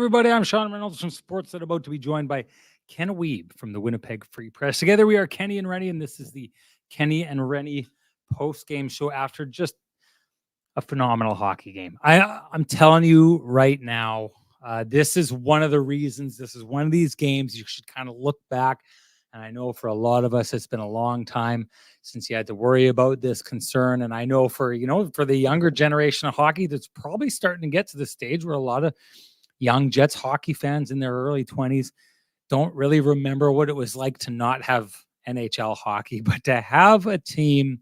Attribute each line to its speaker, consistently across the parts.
Speaker 1: everybody. I'm Sean Reynolds from Sportsnet, about to be joined by Ken Weeb from the Winnipeg Free Press. Together we are Kenny and Renny, and this is the Kenny and Renny post-game show after just a phenomenal hockey game. I'm telling you right now, this is one of the reasons, this is one of these games you should kind of look back. And I know for a lot of us, it's been a long time since you had to worry about this concern. And I know for the younger generation of hockey, that's probably starting to get to the stage where a lot of young Jets hockey fans in their early 20s don't really remember what it was like to not have NHL hockey, but to have a team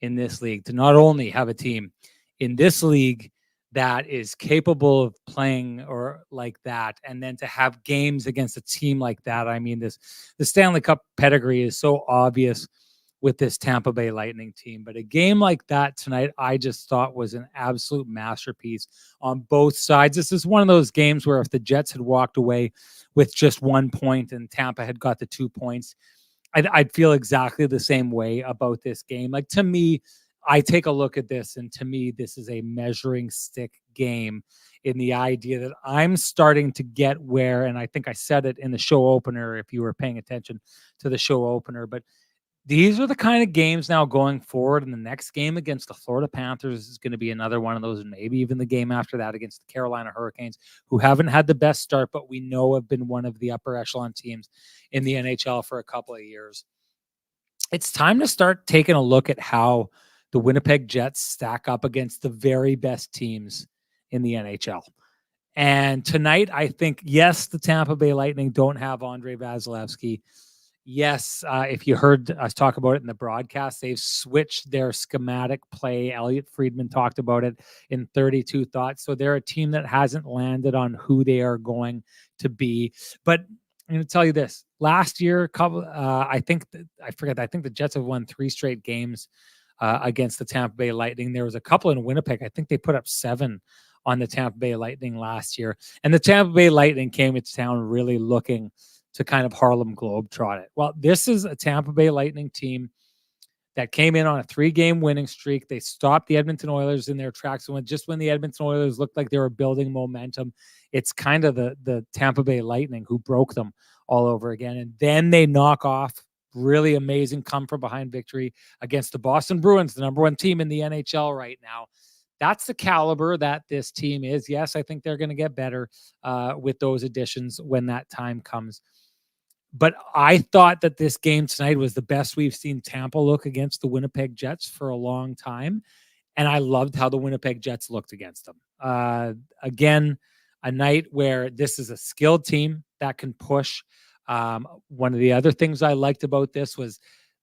Speaker 1: in this league, to not only have a team in this league that is capable of playing or like that, and then to have games against a team like that. I mean, the Stanley Cup pedigree is so obvious with this Tampa Bay Lightning team, but a game like that tonight, I just thought was an absolute masterpiece on both sides. This is one of those games where if the Jets had walked away with just 1 point and Tampa had got the 2 points, I'd feel exactly the same way about this game. Like, to me, I take a look at this, and to me, this is a measuring stick game in the idea that I'm starting to get where, and I think I said it in the show opener, if you were paying attention to the show opener, but these are the kind of games now going forward. And the next game against the Florida Panthers is going to be another one of those, and maybe even the game after that against the Carolina Hurricanes, who haven't had the best start, but we know have been one of the upper echelon teams in the NHL for a couple of years. It's time to start taking a look at how the Winnipeg Jets stack up against the very best teams in the NHL. And tonight, I think, yes, the Tampa Bay Lightning don't have Andrei Vasilevsky. Yes, if you heard us talk about it in the broadcast, they've switched their schematic play. Elliot Friedman talked about it in 32 Thoughts. So they're a team that hasn't landed on who they are going to be. But I'm going to tell you this. Last year, I think the Jets have won 3 straight games against the Tampa Bay Lightning. There was a couple in Winnipeg. I think they put up 7 on the Tampa Bay Lightning last year. And the Tampa Bay Lightning came into town really looking to kind of Harlem Globetrot it. Well, this is a Tampa Bay Lightning team that came in on a 3-game winning streak. They stopped the Edmonton Oilers in their tracks. And when the Edmonton Oilers looked like they were building momentum, it's kind of the Tampa Bay Lightning who broke them all over again. And then they knock off really amazing come from behind victory against the Boston Bruins, the number 1 team in the NHL right now. That's the caliber that this team is. Yes, I think they're going to get better with those additions when that time comes. But I thought that this game tonight was the best we've seen Tampa look against the Winnipeg Jets for a long time. And I loved how the Winnipeg Jets looked against them. Again, a night where this is a skilled team that can push. One of the other things I liked about this was,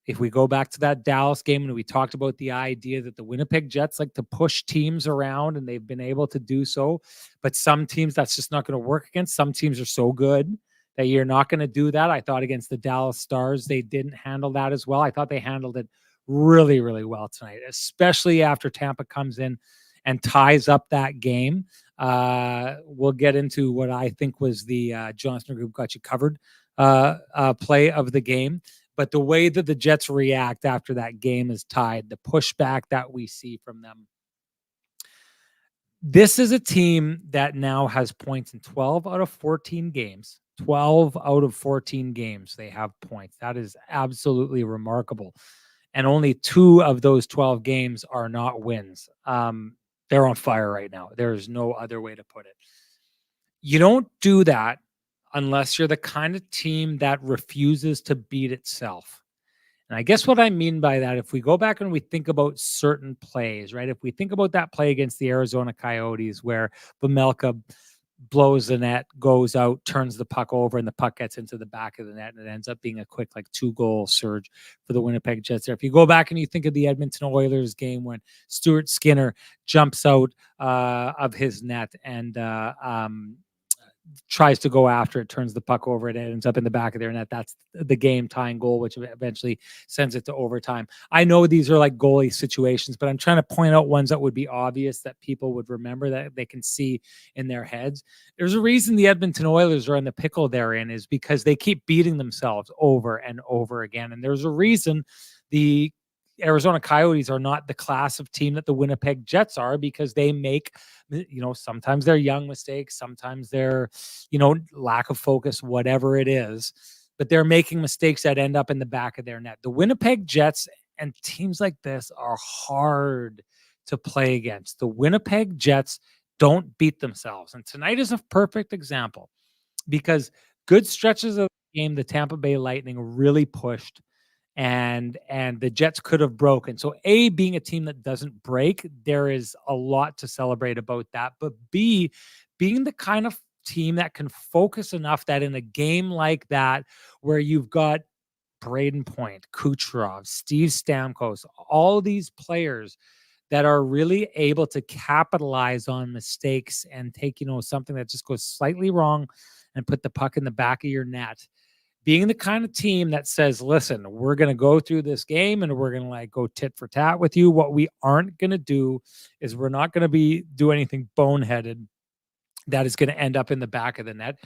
Speaker 1: if we go back to that Dallas game, and we talked about the idea that the Winnipeg Jets like to push teams around, and they've been able to do so. But some teams, that's just not going to work against. Some teams are so good that you're not going to do that. I thought against the Dallas Stars, they didn't handle that as well. I thought they handled it really, really well tonight, especially after Tampa comes in and ties up that game. We'll get into what I think was the Johnston Group got you covered play of the game. But the way that the Jets react after that game is tied, the pushback that we see from them. This is a team that now has points in 12 out of 14 games. 12 out of 14 games they have points. That is absolutely remarkable. And only 2 of those 12 games are not wins. They're on fire right now. There's no other way to put it. You don't do that unless you're the kind of team that refuses to beat itself. And I guess what I mean by that, if we go back and we think about certain plays, right? If we think about that play against the Arizona Coyotes where Vejmelka blows the net, goes out, turns the puck over, and the puck gets into the back of the net, and it ends up being a quick 2-goal surge for the Winnipeg Jets there. If you go back and you think of the Edmonton Oilers game when Stuart Skinner jumps out of his net and tries to go after it, turns the puck over, it ends up in the back of their net. That's the game-tying goal, which eventually sends it to overtime. I know these are like goalie situations, but I'm trying to point out ones that would be obvious that people would remember, that they can see in their heads. There's a reason the Edmonton Oilers are in the pickle they're in, is because they keep beating themselves over and over again. And there's a reason the Arizona Coyotes are not the class of team that the Winnipeg Jets are, because they make, sometimes they're young mistakes, sometimes they're, lack of focus, whatever it is, but they're making mistakes that end up in the back of their net. The Winnipeg Jets and teams like this are hard to play against. The Winnipeg Jets don't beat themselves. And tonight is a perfect example, because good stretches of the game, the Tampa Bay Lightning really pushed, and the Jets could have broken. So A, being a team that doesn't break, there is a lot to celebrate about that. But B, being the kind of team that can focus enough that in a game like that, where you've got Braden Point, Kucherov, Steve Stamkos, all these players that are really able to capitalize on mistakes and take, something that just goes slightly wrong and put the puck in the back of your net. Being the kind of team that says, listen, we're going to go through this game and we're going to go tit for tat with you. What we aren't going to do is we're not going to do anything boneheaded that is going to end up in the back of the net.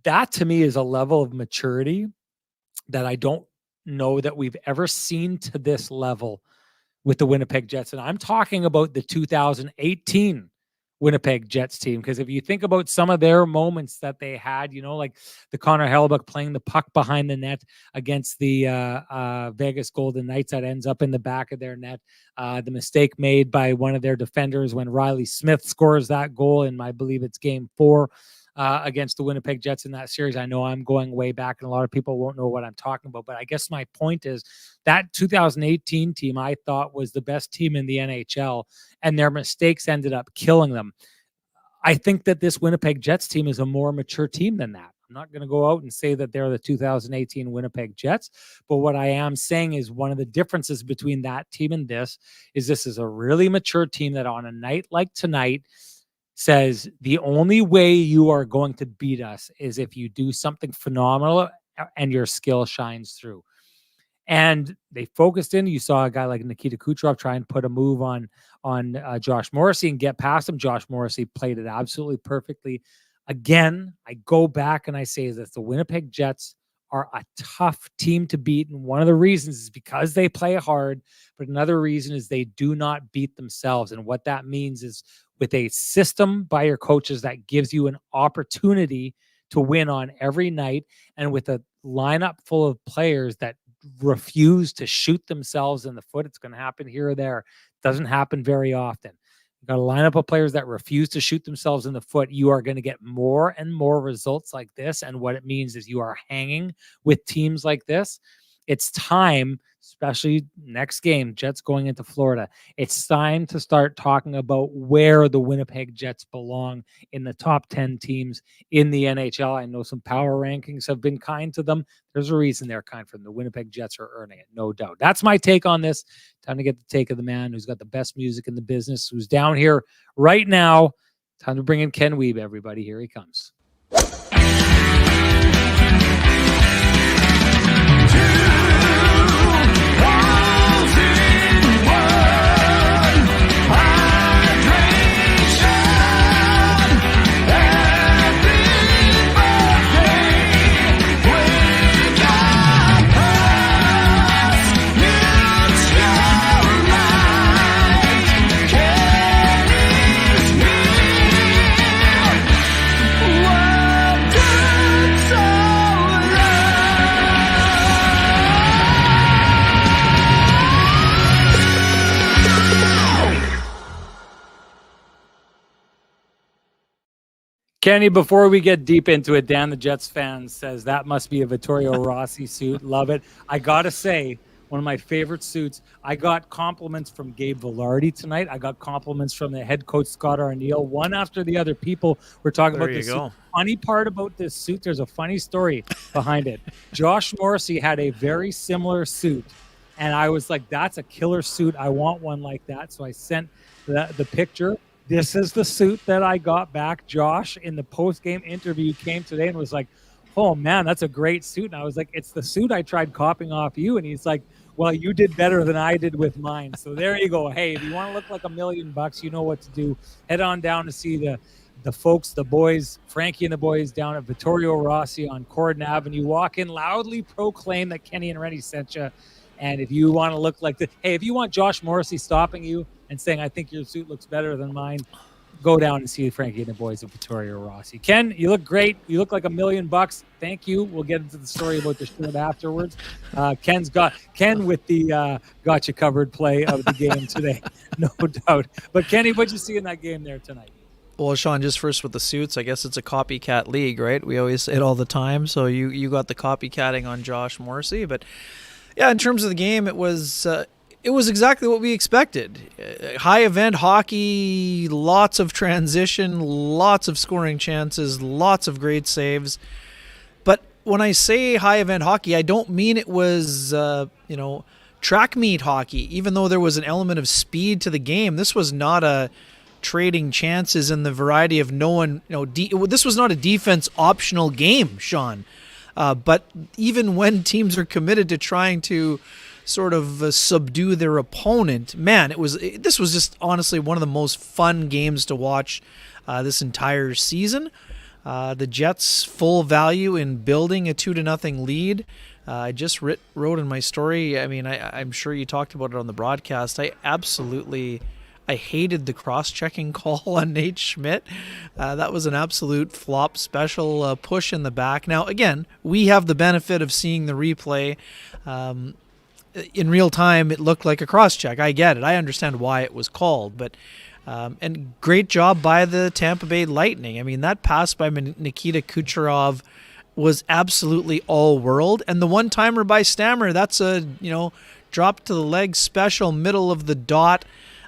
Speaker 1: That to me is a level of maturity that I don't know that we've ever seen to this level with the Winnipeg Jets. And I'm talking about the 2018 Winnipeg Jets team, because if you think about some of their moments that they had, like the Connor Hellebuyck playing the puck behind the net against the Vegas Golden Knights that ends up in the back of their net, the mistake made by one of their defenders when Riley Smith scores that goal in, I believe it's game 4 against the Winnipeg Jets in that series. I know I'm going way back and a lot of people won't know what I'm talking about, but I guess my point is that 2018 team I thought was the best team in the NHL, and their mistakes ended up killing them. I think that this Winnipeg Jets team is a more mature team than that. I'm not going to go out and say that they're the 2018 Winnipeg Jets, but what I am saying is one of the differences between that team and this is a really mature team that on a night like tonight says the only way you are going to beat us is if you do something phenomenal and your skill shines through. And they focused in. You saw a guy like Nikita Kucherov try and put a move on Josh Morrissey and get past him. Josh Morrissey played it absolutely perfectly. Again, I go back and I say that the Winnipeg Jets are a tough team to beat. And one of the reasons is because they play hard, but another reason is they do not beat themselves. And what that means is with a system by your coaches that gives you an opportunity to win on every night, and with a lineup full of players that refuse to shoot themselves in the foot. It's going to happen here or there. It doesn't happen very often. You've got a lineup of players that refuse to shoot themselves in the foot. You are going to get more and more results like this. And what it means is you are hanging with teams like this. It's time, especially next game, Jets going into Florida. It's time to start talking about where the Winnipeg Jets belong in the top 10 teams in the NHL. I know some power rankings have been kind to them. There's a reason they're kind for them. The Winnipeg Jets are earning it, no doubt. That's my take on this. Time to get the take of the man who's got the best music in the business, who's down here right now. Time to bring in Ken Wiebe, everybody. Here he comes. Kenny, before we get deep into it, Dan the Jets fan says that must be a Vittorio Rossi suit. Love it. I got to say, one of my favorite suits. I got compliments from Gabe Vilardi tonight. I got compliments from the head coach, Scott Arniel. One after the other, people were talking about this suit. Funny part about this suit, there's a funny story behind it. Josh Morrissey had a very similar suit, and I was like, that's a killer suit. I want one like that. So I sent the picture. This is the suit that I got back. Josh, in the post-game interview, came today and was like, oh, man, that's a great suit. And I was like, it's the suit I tried copying off you. And he's like, well, you did better than I did with mine. So there you go. Hey, if you want to look like $1 million, you know what to do. Head on down to see the the folks, the boys, Frankie and the boys down at Vittorio Rossi on Corden Avenue. Walk in, loudly proclaim that Kenny and Renny sent you. And if you want to look like if you want Josh Morrissey stopping you and saying, I think your suit looks better than mine, go down and see Frankie and the boys at Vittorio Rossi. Ken, you look great. You look like $1 million. Thank you. We'll get into the story about the shirt afterwards. Ken with the got you covered play of the game today, no doubt. But Kenny, what'd you see in that game there tonight?
Speaker 2: Well, Sean, just first with the suits, I guess it's a copycat league, right? We always say it all the time. So you got the copycatting on Josh Morrissey, but yeah, in terms of the game, it was exactly what we expected. High event hockey, lots of transition, lots of scoring chances, lots of great saves. But when I say high event hockey, I don't mean it was track meet hockey. Even though there was an element of speed to the game, this was not a trading chances in the variety of this was not a defense optional game, Sean. But even when teams are committed to trying to sort of subdue their opponent, man, this was just honestly one of the most fun games to watch this entire season. The Jets' full value in building a 2-0 lead. I just wrote in my story. I mean, I'm sure you talked about it on the broadcast. I hated the cross-checking call on Nate Schmidt. That was an absolute flop special push in the back. Now, again, we have the benefit of seeing the replay. In real time, it looked like a cross-check. I get it. I understand why it was called. But and great job by the Tampa Bay Lightning. I mean, that pass by Nikita Kucherov was absolutely all-world. And the one-timer by Stammer, that's a drop to the leg special, middle of the dot.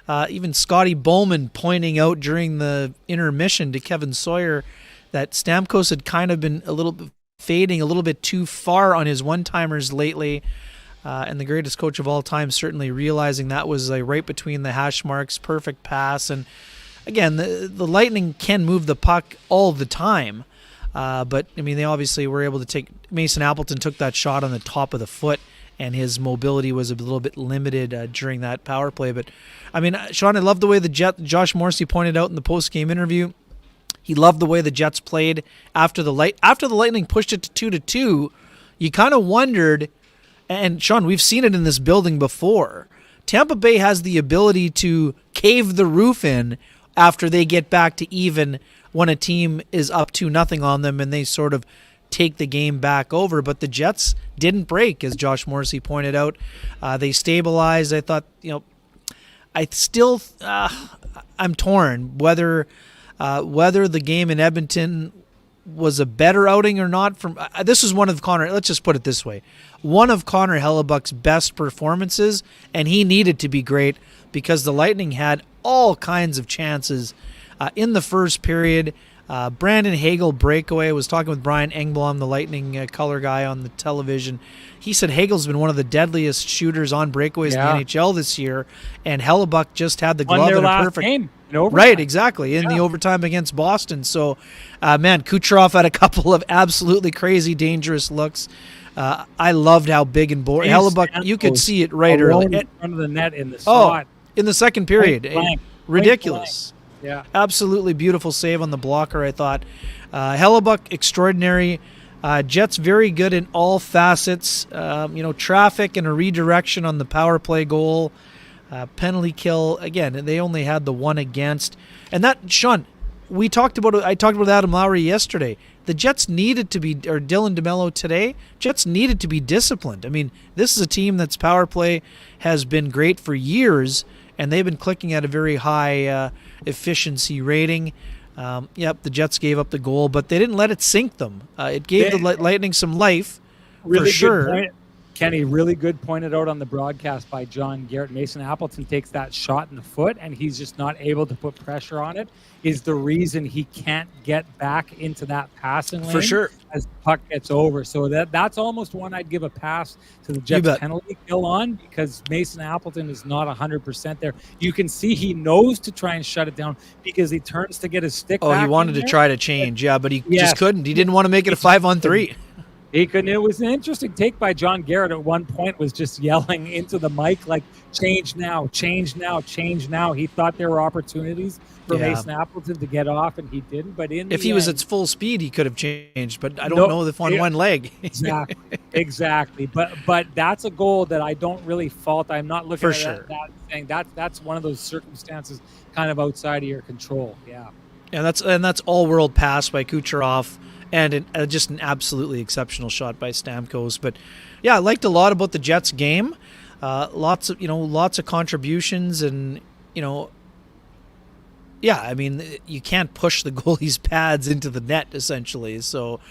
Speaker 2: Even Scotty Bowman pointing out during the intermission to Kevin Sawyer that Stamkos had kind of been a little bit fading a little bit too far on his one-timers lately. And the greatest coach of all time certainly realizing that was right between the hash marks, perfect pass. And again, the Lightning can move the puck all the time. But, I mean, they obviously were able to take – Mason Appleton took that shot on the top of the foot, and his mobility was a little bit limited during that power play. But, I mean, Sean, I love the way Josh Morrissey pointed out in the post-game interview. He loved the way the Jets played after the Lightning pushed it to 2-2. You kind of wondered, and Sean, we've seen it in this building before. Tampa Bay has the ability to cave the roof in after they get back to even when a team is up 2-0 on them and they sort of take the game back over. But the Jets didn't break, as Josh Morrissey pointed out. They stabilized. I thought, I'm torn whether the game in Edmonton was a better outing or not. This is one of Connor. Let's just put it this way: one of Connor Hellebuck's best performances, and he needed to be great because the Lightning had all kinds of chances in the first period. Brandon Hagel breakaway. I was talking with Brian Engblom, the Lightning color guy on the television. He said Hagel's been one of the deadliest shooters on breakaways in the NHL this year, and Hellebuck just had the glove in a perfect
Speaker 1: game.
Speaker 2: Right, exactly, in the overtime against Boston. So, man, Kucherov had a couple of absolutely crazy, dangerous looks. I loved how big and boring Hellebuck. You could see it right early
Speaker 1: in front of the net in the slot.
Speaker 2: In the second period, ridiculous.
Speaker 1: Yeah,
Speaker 2: absolutely beautiful save on the blocker, I thought. Hellebuck, extraordinary. Jets very good in all facets. Traffic and a redirection on the power play goal. Penalty kill. Again, they only had the one against. And that, Sean, I talked about Adam Lowry yesterday. The Jets needed to be, or Dylan DeMello today, Jets needed to be disciplined. I mean, this is a team that's power play has been great for years, and they've been clicking at a very high efficiency rating. The Jets gave up the goal, but they didn't let it sink them. It gave the Lightning some life,
Speaker 1: really
Speaker 2: for sure.
Speaker 1: Point. Kenny, really good pointed out on the broadcast by John Garrett. Mason Appleton takes that shot in the foot, and he's just not able to put pressure on it, is the reason he can't get back into that passing lane
Speaker 2: for sure
Speaker 1: as the puck gets over. So that's almost one I'd give a pass to the Jets penalty kill on, because Mason Appleton is not 100% there. You can see he knows to try and shut it down because he turns to get his stick back.
Speaker 2: He wanted to try to change, but he just couldn't. He didn't want to make it a 5-on-3.
Speaker 1: He couldn't. It was an interesting take by John Garrett at one point, was just yelling into the mic like, change now, change now, change now. He thought there were opportunities for Mason Appleton to get off, and he didn't. But
Speaker 2: if he was at full speed, he could have changed. But I don't know if on one leg.
Speaker 1: Exactly. But that's a goal that I don't really fault. I'm not looking at that saying that's one of those circumstances kind of outside of your control. Yeah.
Speaker 2: And that's all world pass by Kucherov. And just an absolutely exceptional shot by Stamkos. But yeah, I liked a lot about the Jets game. Lots of contributions, and yeah, I mean, you can't push the goalie's pads into the net essentially. So,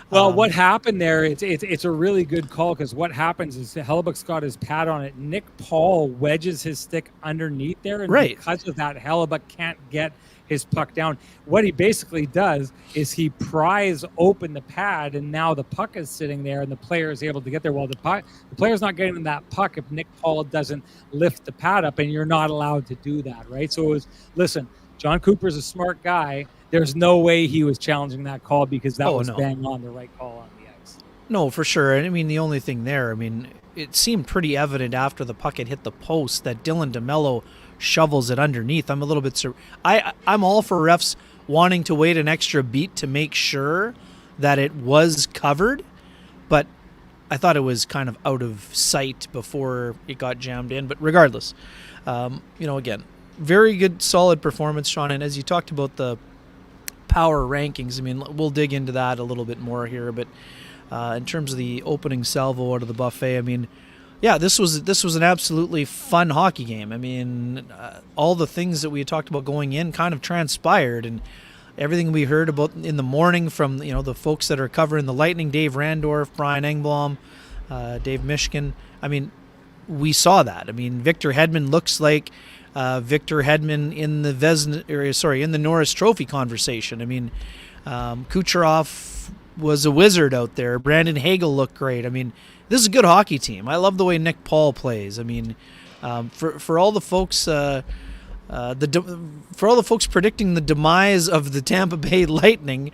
Speaker 1: well, what happened there? It's a really good call, because what happens is Hellebuck's got his pad on it. Nick Paul wedges his stick underneath there, and because of that, Hellebuck can't get his puck down. What he basically does is he pries open the pad, and now the puck is sitting there, and the player is able to get there. Well, the player's not getting that puck if Nick Paul doesn't lift the pad up, and you're not allowed to do that, right? So it was, listen, John Cooper's a smart guy. There's no way he was challenging that call, because that was bang on the right call on the ice.
Speaker 2: No, for sure. And I mean, the only thing there, I mean, it seemed pretty evident after the puck had hit the post that Dylan DeMello shovels it underneath. I'm a little bit I'm all for refs wanting to wait an extra beat to make sure that it was covered, but I thought it was kind of out of sight before it got jammed in. But regardless, again, very good, solid performance, Sean. And as you talked about the power rankings, I mean, we'll dig into that a little bit more here, but in terms of the opening salvo out of the buffet, I mean, yeah, this was an absolutely fun hockey game. I mean, all the things that we had talked about going in kind of transpired, and everything we heard about in the morning from the folks that are covering the Lightning, Dave Randorf, Brian Engblom, Dave Mishkin. I mean, we saw that. I mean, Victor Hedman looks like Victor Hedman in the Norris Trophy conversation. I mean, Kucherov was a wizard out there. Brandon Hagel looked great. I mean, this is a good hockey team. I love the way Nick Paul plays. I mean, for all the folks, for all the folks predicting the demise of the Tampa Bay Lightning,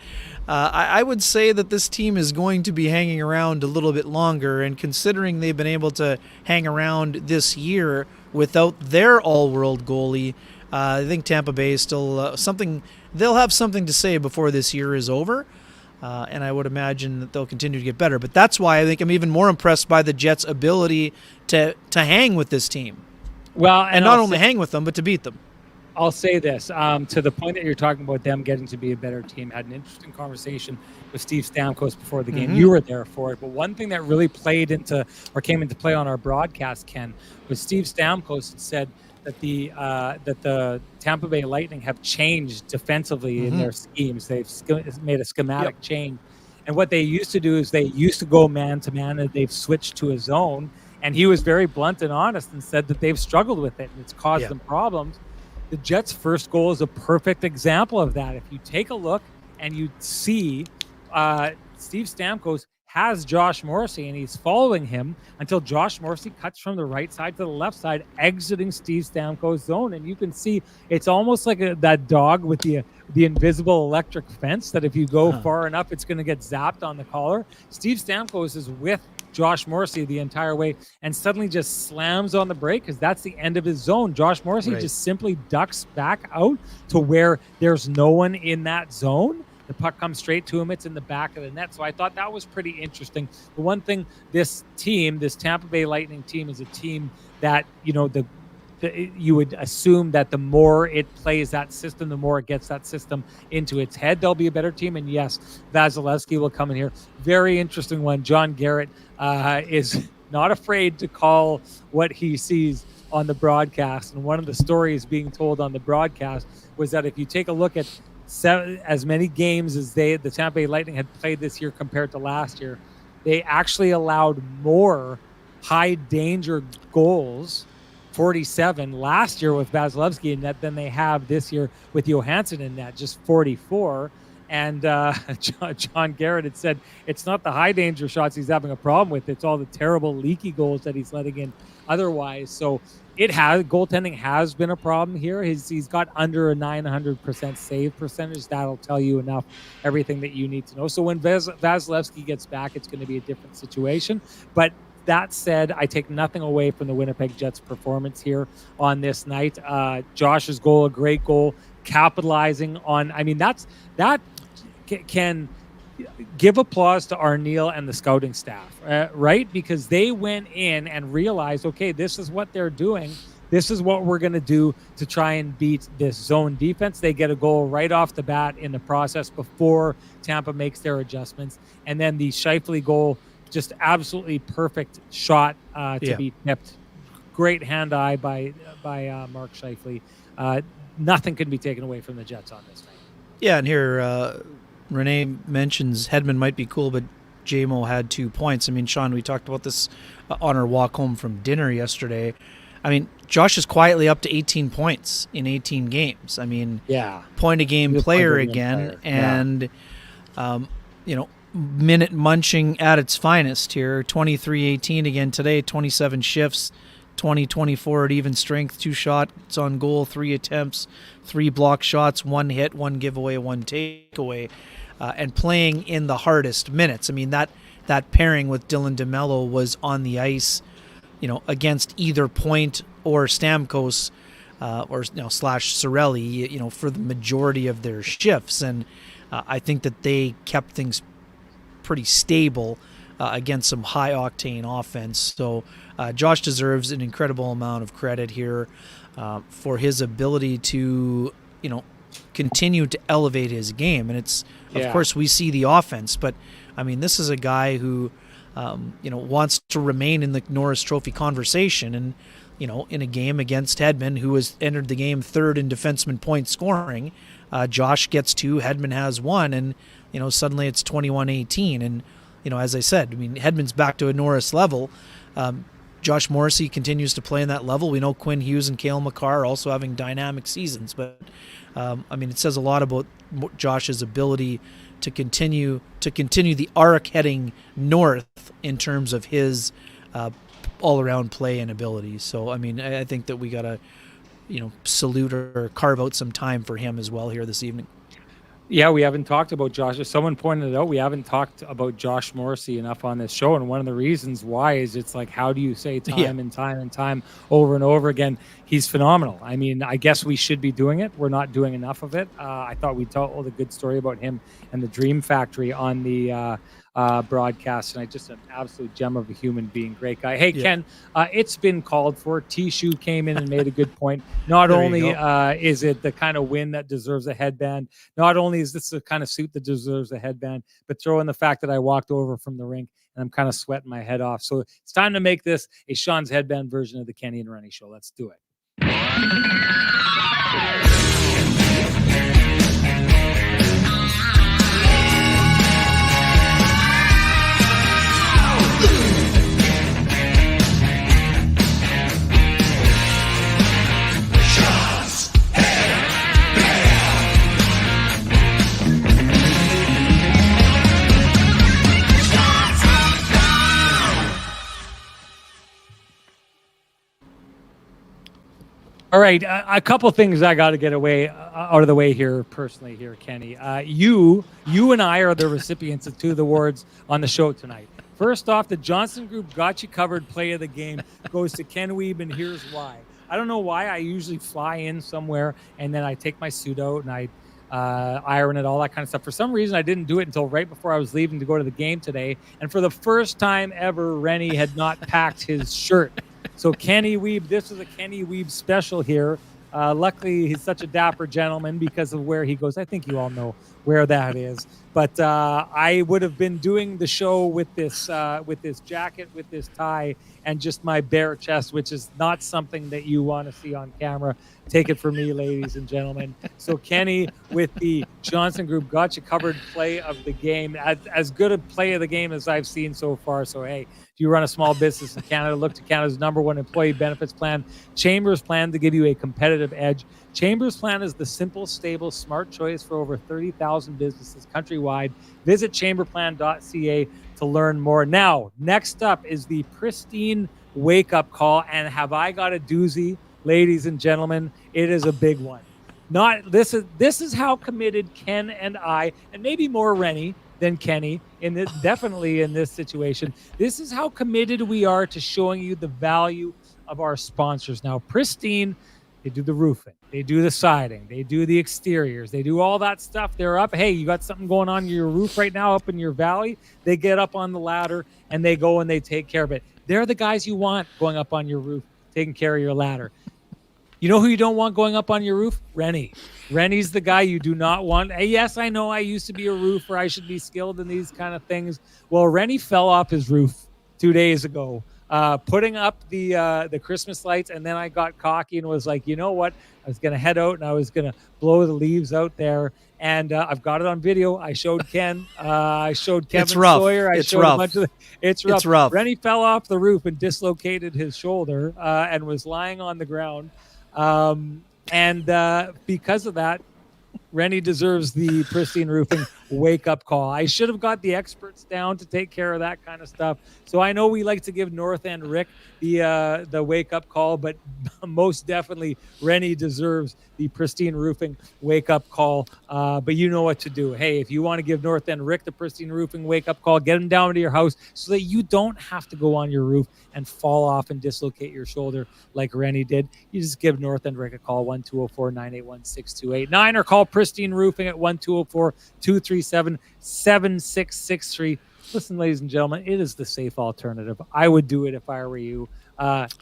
Speaker 2: I would say that this team is going to be hanging around a little bit longer. And considering they've been able to hang around this year without their all-world goalie, I think Tampa Bay is still something. They'll have something to say before this year is over. And I would imagine that they'll continue to get better. But that's why I think I'm even more impressed by the Jets' ability to hang with this team.
Speaker 1: Well,
Speaker 2: and not only hang with them, but to beat them.
Speaker 1: I'll say this, to the point that you're talking about them getting to be a better team. Had an interesting conversation with Steve Stamkos before the game. You were there for it. But one thing that really came into play on our broadcast, Ken, was Steve Stamkos had said that the Tampa Bay Lightning have changed defensively in their schemes. They've made a schematic change. And what they used to do is they used to go man-to-man, and they've switched to a zone. And he was very blunt and honest and said that they've struggled with it, and it's caused them problems. The Jets' first goal is a perfect example of that. If you take a look and you see Steve Stamkos has Josh Morrissey, and he's following him until Josh Morrissey cuts from the right side to the left side, exiting Steve Stamkos' zone. And you can see it's almost like that dog with the invisible electric fence, that if you go far enough, it's going to get zapped on the collar. Steve Stamkos is with Josh Morrissey the entire way, and suddenly just slams on the brake, because that's the end of his zone. Josh Morrissey just simply ducks back out to where there's no one in that zone. The puck comes straight to him. It's in the back of the net. So I thought that was pretty interesting. The one thing, this Tampa Bay Lightning team, is a team that, you would assume that the more it plays that system, the more it gets that system into its head, they'll be a better team. And yes, Vasilevsky will come in here. Very interesting one. John Garrett is not afraid to call what he sees on the broadcast. And one of the stories being told on the broadcast was that if you take a look at as many games as the Tampa Bay Lightning had played this year compared to last year, they actually allowed more high danger goals, 47 last year with Vasilevsky in net, than they have this year with Johansson in net, just 44. And John Garrett had said it's not the high danger shots he's having a problem with. It's all the terrible leaky goals that he's letting in otherwise. So goaltending has been a problem here. He's got under a 900% save percentage. That'll tell you enough, everything that you need to know. So when Vasilevsky gets back, it's going to be a different situation. But that said, I take nothing away from the Winnipeg Jets' performance here on this night. Josh's goal, a great goal, capitalizing on. I mean, that can give applause to Arneal and the scouting staff, right? Because they went in and realized, okay, this is what they're doing. This is what we're going to do to try and beat this zone defense. They get a goal right off the bat in the process before Tampa makes their adjustments. And then the Scheifele goal, just absolutely perfect shot to be tipped. Great hand-eye by Mark Scheifele. Nothing can be taken away from the Jets on this night.
Speaker 2: Yeah, and here Renee mentions Hedman might be cool, but JMO had 2 points. I mean, Sean, we talked about this on our walk home from dinner yesterday. I mean, Josh is quietly up to 18 points in 18 games. I mean, point-a-game player again. And, minute munching at its finest here. 23-18 again today, 27 shifts, 20-24 at even strength, 2 shots on goal, 3 attempts, 3 block shots, 1 hit, 1 giveaway, 1 takeaway, and playing in the hardest minutes. I mean, that pairing with Dylan DeMello was on the ice, against either Point or Stamkos slash Cirelli, for the majority of their shifts. And I think that they kept things pretty stable against some high-octane offense. So Josh deserves an incredible amount of credit here for his ability to, continue to elevate his game. And it's, of course, we see the offense, but, I mean, this is a guy who, wants to remain in the Norris Trophy conversation. And, in a game against Hedman, who has entered the game 3rd in defenseman point scoring, Josh gets 2, Hedman has 1, and, suddenly it's 21-18. And, as I said, I mean, Hedman's back to a Norris level. Josh Morrissey continues to play in that level. We know Quinn Hughes and Cale Makar are also having dynamic seasons, but it says a lot about Josh's ability to continue the arc heading north in terms of his all-around play and abilities. So, I think that we got to, salute or carve out some time for him as well here this evening.
Speaker 1: Yeah, we haven't talked about Josh. As someone pointed it out, we haven't talked about Josh Morrissey enough on this show. And one of the reasons why is it's like, how do you say time and time and time over and over again? He's phenomenal. I mean, I guess we should be doing it. We're not doing enough of it. I thought we told a good story about him and the Dream Factory on the broadcast, and just an absolute gem of a human being. Great guy. Hey, Ken, it's been called for. T-Shoe came in and made a good point. Not only is it the kind of win that deserves a headband, not only is this the kind of suit that deserves a headband, but throw in the fact that I walked over from the rink and I'm kind of sweating my head off. So it's time to make this a Sean's headband version of the Kenny and Renny show. Let's do it. All right, a couple things I got to get out of the way here personally here, Kenny. You and I are the recipients of 2 of the awards on the show tonight. First off, the Johnson Group Got You Covered Play of the Game goes to Ken Wiebe, and here's why. I don't know why. I usually fly in somewhere, and then I take my suit out, and I iron it, all that kind of stuff. For some reason, I didn't do it until right before I was leaving to go to the game today. And for the first time ever, Renny had not packed his shirt. So Kenny Wiebe, this is a Kenny Wiebe special here. Luckily, he's such a dapper gentleman because of where he goes. I think you all know where that is. But I would have been doing the show with this jacket, with this tie, and just my bare chest, which is not something that you want to see on camera. Take it from me, ladies and gentlemen. So Kenny, with the Johnson Group Got You Covered Play of the Game, as good a play of the game as I've seen so far. So, hey, if you run a small business in Canada, look to Canada's #1 employee benefits plan, Chambers plan, to give you a competitive edge. Chambers Plan is the simple, stable, smart choice for over 30,000 businesses countrywide. Visit chamberplan.ca to learn more. Now, next up is the pristine wake-up call, and have I got a doozy, ladies and gentlemen? It is a big one. This is how committed Ken and I, and maybe more Renny than Kenny, definitely in this situation. This is how committed we are to showing you the value of our sponsors. Now, Pristine, they do the roofing, they do the siding, they do the exteriors, they do all that stuff. They're up. Hey, you got something going on your roof right now up in your valley? They get up on the ladder and they go and they take care of it. They're the guys you want going up on your roof, taking care of your ladder. You know who you don't want going up on your roof? Renny. Renny's the guy you do not want. Hey, yes, I know I used to be a roofer. I should be skilled in these kind of things. Well, Renny fell off his roof 2 days ago, putting up the Christmas lights, and then I got cocky and was like, you know what? I was going to head out and I was going to blow the leaves out there. And I've got it on video. I showed Ken. I showed Kevin Sawyer. It's rough. Renny fell off the roof and dislocated his shoulder and was lying on the ground. Because of that, Renny deserves the Pristine Roofing wake-up call. I should have got the experts down to take care of that kind of stuff. So I know we like to give North End Rick the wake-up call, but most definitely Renny deserves the Pristine Roofing wake-up call. But you know what to do. Hey, if you want to give North End Rick the Pristine Roofing wake-up call, get him down to your house so that you don't have to go on your roof and fall off and dislocate your shoulder like Renny did. You just give North End Rick a call, 1-204-981-6289, or call Pristine Roofing at 1-204-237-7663. Listen, ladies and gentlemen, it is the safe alternative. I would do it if I were you.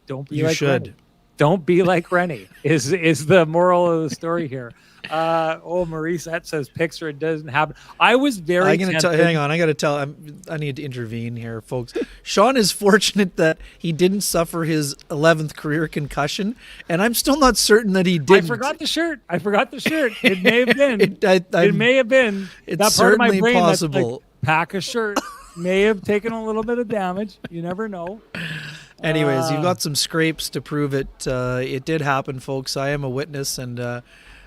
Speaker 1: Don't be like Renny. Don't be like Renny is the moral of the story here. Maurice says picture it doesn't happen. I was very
Speaker 2: hang on, I got to tell I need to intervene here, folks. Sean is fortunate that he didn't suffer his 11th career concussion, and I'm still not certain that he didn't.
Speaker 1: I forgot the shirt. It may have been. It may have been.
Speaker 2: It's
Speaker 1: that part of my
Speaker 2: certainly
Speaker 1: brain
Speaker 2: possible.
Speaker 1: That's like, pack a shirt may have taken a little bit of damage. You never know.
Speaker 2: Anyways, you've got some scrapes to prove it. It did happen, folks. I am a witness, and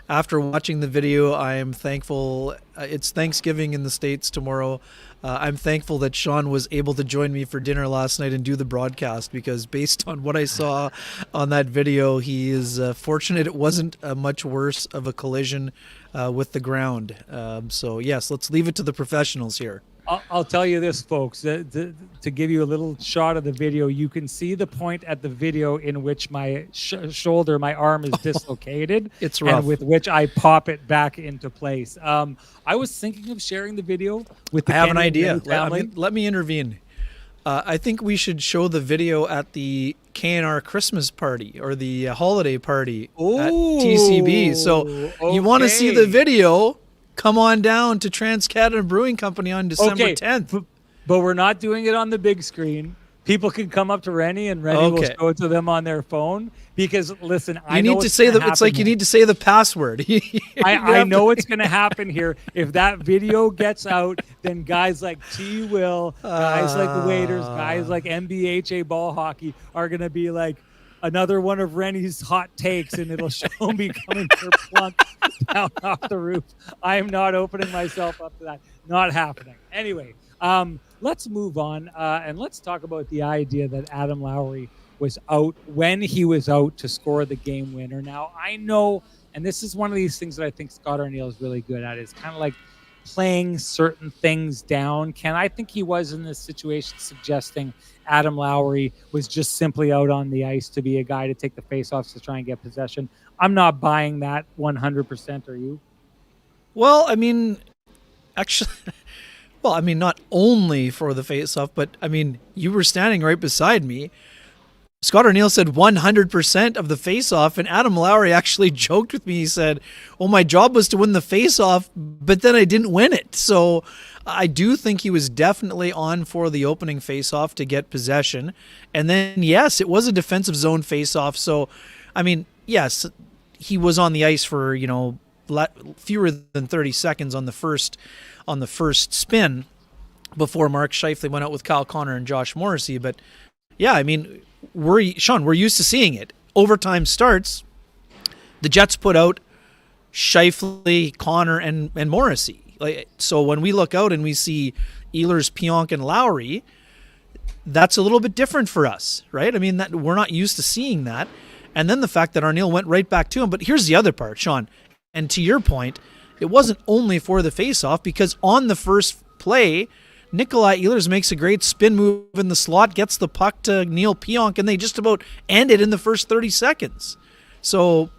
Speaker 2: after watching the video, I am thankful. It's Thanksgiving in the States tomorrow. I'm thankful that Sean was able to join me for dinner last night and do the broadcast, because based on what I saw on that video, he is fortunate it wasn't much worse of a collision with the ground. So yes, let's leave it to the professionals here.
Speaker 1: I'll tell you this, folks, to give you a little shot of the video. You can see the point at the video in which my my arm is dislocated.
Speaker 2: It's rough.
Speaker 1: And with which I pop it back into place. I was thinking of sharing the video with the
Speaker 2: I have an
Speaker 1: Kenny
Speaker 2: idea.
Speaker 1: family.
Speaker 2: Let me intervene. I think we should show the video at the KNR Christmas party or the holiday party at TCB. So you want to see the video, come on down to Trans-Canada Brewing Company on December 10th.
Speaker 1: But we're not doing it on the big screen. People can come up to Renny and Renny will show it to them on their phone. Because listen, I know it's like
Speaker 2: you need to say the password.
Speaker 1: I know it's going to happen here. If that video gets out, then guys like T. Will, guys like the Waiters, guys like MBHA ball hockey are going to be like, another one of Renny's hot takes, and it'll show me coming plunk down off the roof. I am not opening myself up to that. Not happening. Anyway, let's move on, and let's talk about the idea that Adam Lowry was out when he was out to score the game winner. Now, I know, and this is one of these things that I think Scott Arniel is really good at, is kind of like playing certain things down. Ken, I think he was in this situation suggesting Adam Lowry was just simply out on the ice to be a guy to take the faceoffs to try and get possession. I'm not buying that 100%. Are you?
Speaker 2: Well, I mean, actually, not only for the faceoff, but I mean, you were standing right beside me. Scott Arniel said 100% of the faceoff, and Adam Lowry actually joked with me. He said, well, my job was to win the faceoff, but then I didn't win it. So I do think he was definitely on for the opening faceoff to get possession. And then, yes, it was a defensive zone faceoff. So, I mean, yes, he was on the ice for, fewer than 30 seconds on the first spin before Mark Scheifele went out with Kyle Connor and Josh Morrissey. But yeah, I mean, we're used to seeing it. Overtime starts, the Jets put out Scheifele, Connor, and Morrissey. So when we look out and we see Ehlers, Pionk, and Lowry, that's a little bit different for us, right? I mean, that we're not used to seeing that. And then the fact that Arniel went right back to him. But here's the other part, Sean. And to your point, it wasn't only for the faceoff, because on the first play, Nikolai Ehlers makes a great spin move in the slot, gets the puck to Neil Pionk, and they just about end it in the first 30 seconds. So,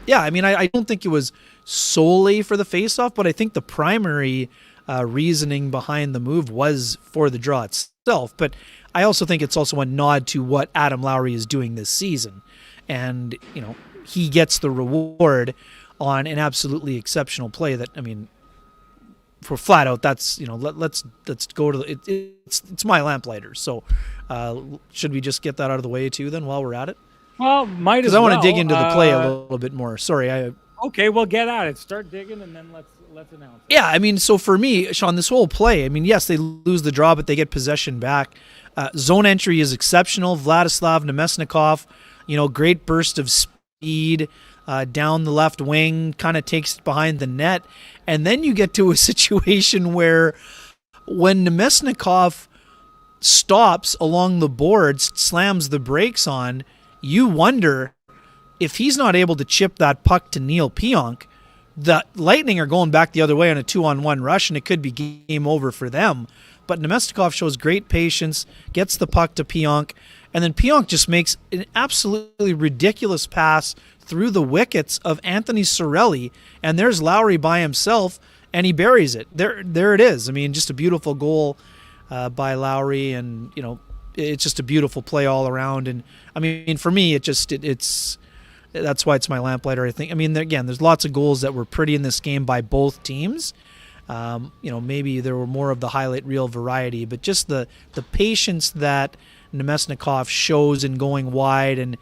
Speaker 2: yeah, I mean, I don't think it was solely for the faceoff, but I think the primary reasoning behind the move was for the draw itself. But I also think it's also a nod to what Adam Lowry is doing this season. And, he gets the reward on an absolutely exceptional play that, I mean, for flat out, that's, let's go to it's my Lamplighter. So should we just get that out of the way too then while we're at it?
Speaker 1: Well, might as
Speaker 2: well. Because I want to dig into the play a little bit more. Sorry.
Speaker 1: Okay, well, get at it. Start digging, and then let's announce it.
Speaker 2: Yeah, I mean, so for me, Sean, this whole play, I mean, yes, they lose the draw, but they get possession back. Zone entry is exceptional. Vladislav Nemesnikov, great burst of speed down the left wing, kind of takes it behind the net. And then you get to a situation where when Nemesnikov stops along the boards, slams the brakes on, you wonder if he's not able to chip that puck to Neil Pionk, the Lightning are going back the other way on a 2-on-1 rush, and it could be game over for them. But Nemesnikov shows great patience, gets the puck to Pionk, and then Pionk just makes an absolutely ridiculous pass through the wickets of Anthony Cirelli, and there's Lowry by himself, and he buries it. There it is. I mean, just a beautiful goal by Lowry, and it's just a beautiful play all around. And I mean, for me, it's that's why it's my Lamplighter, I think. I mean, again, there's lots of goals that were pretty in this game by both teams. Maybe there were more of the highlight reel variety, but just the patience that Nemesnikov shows in going wide, and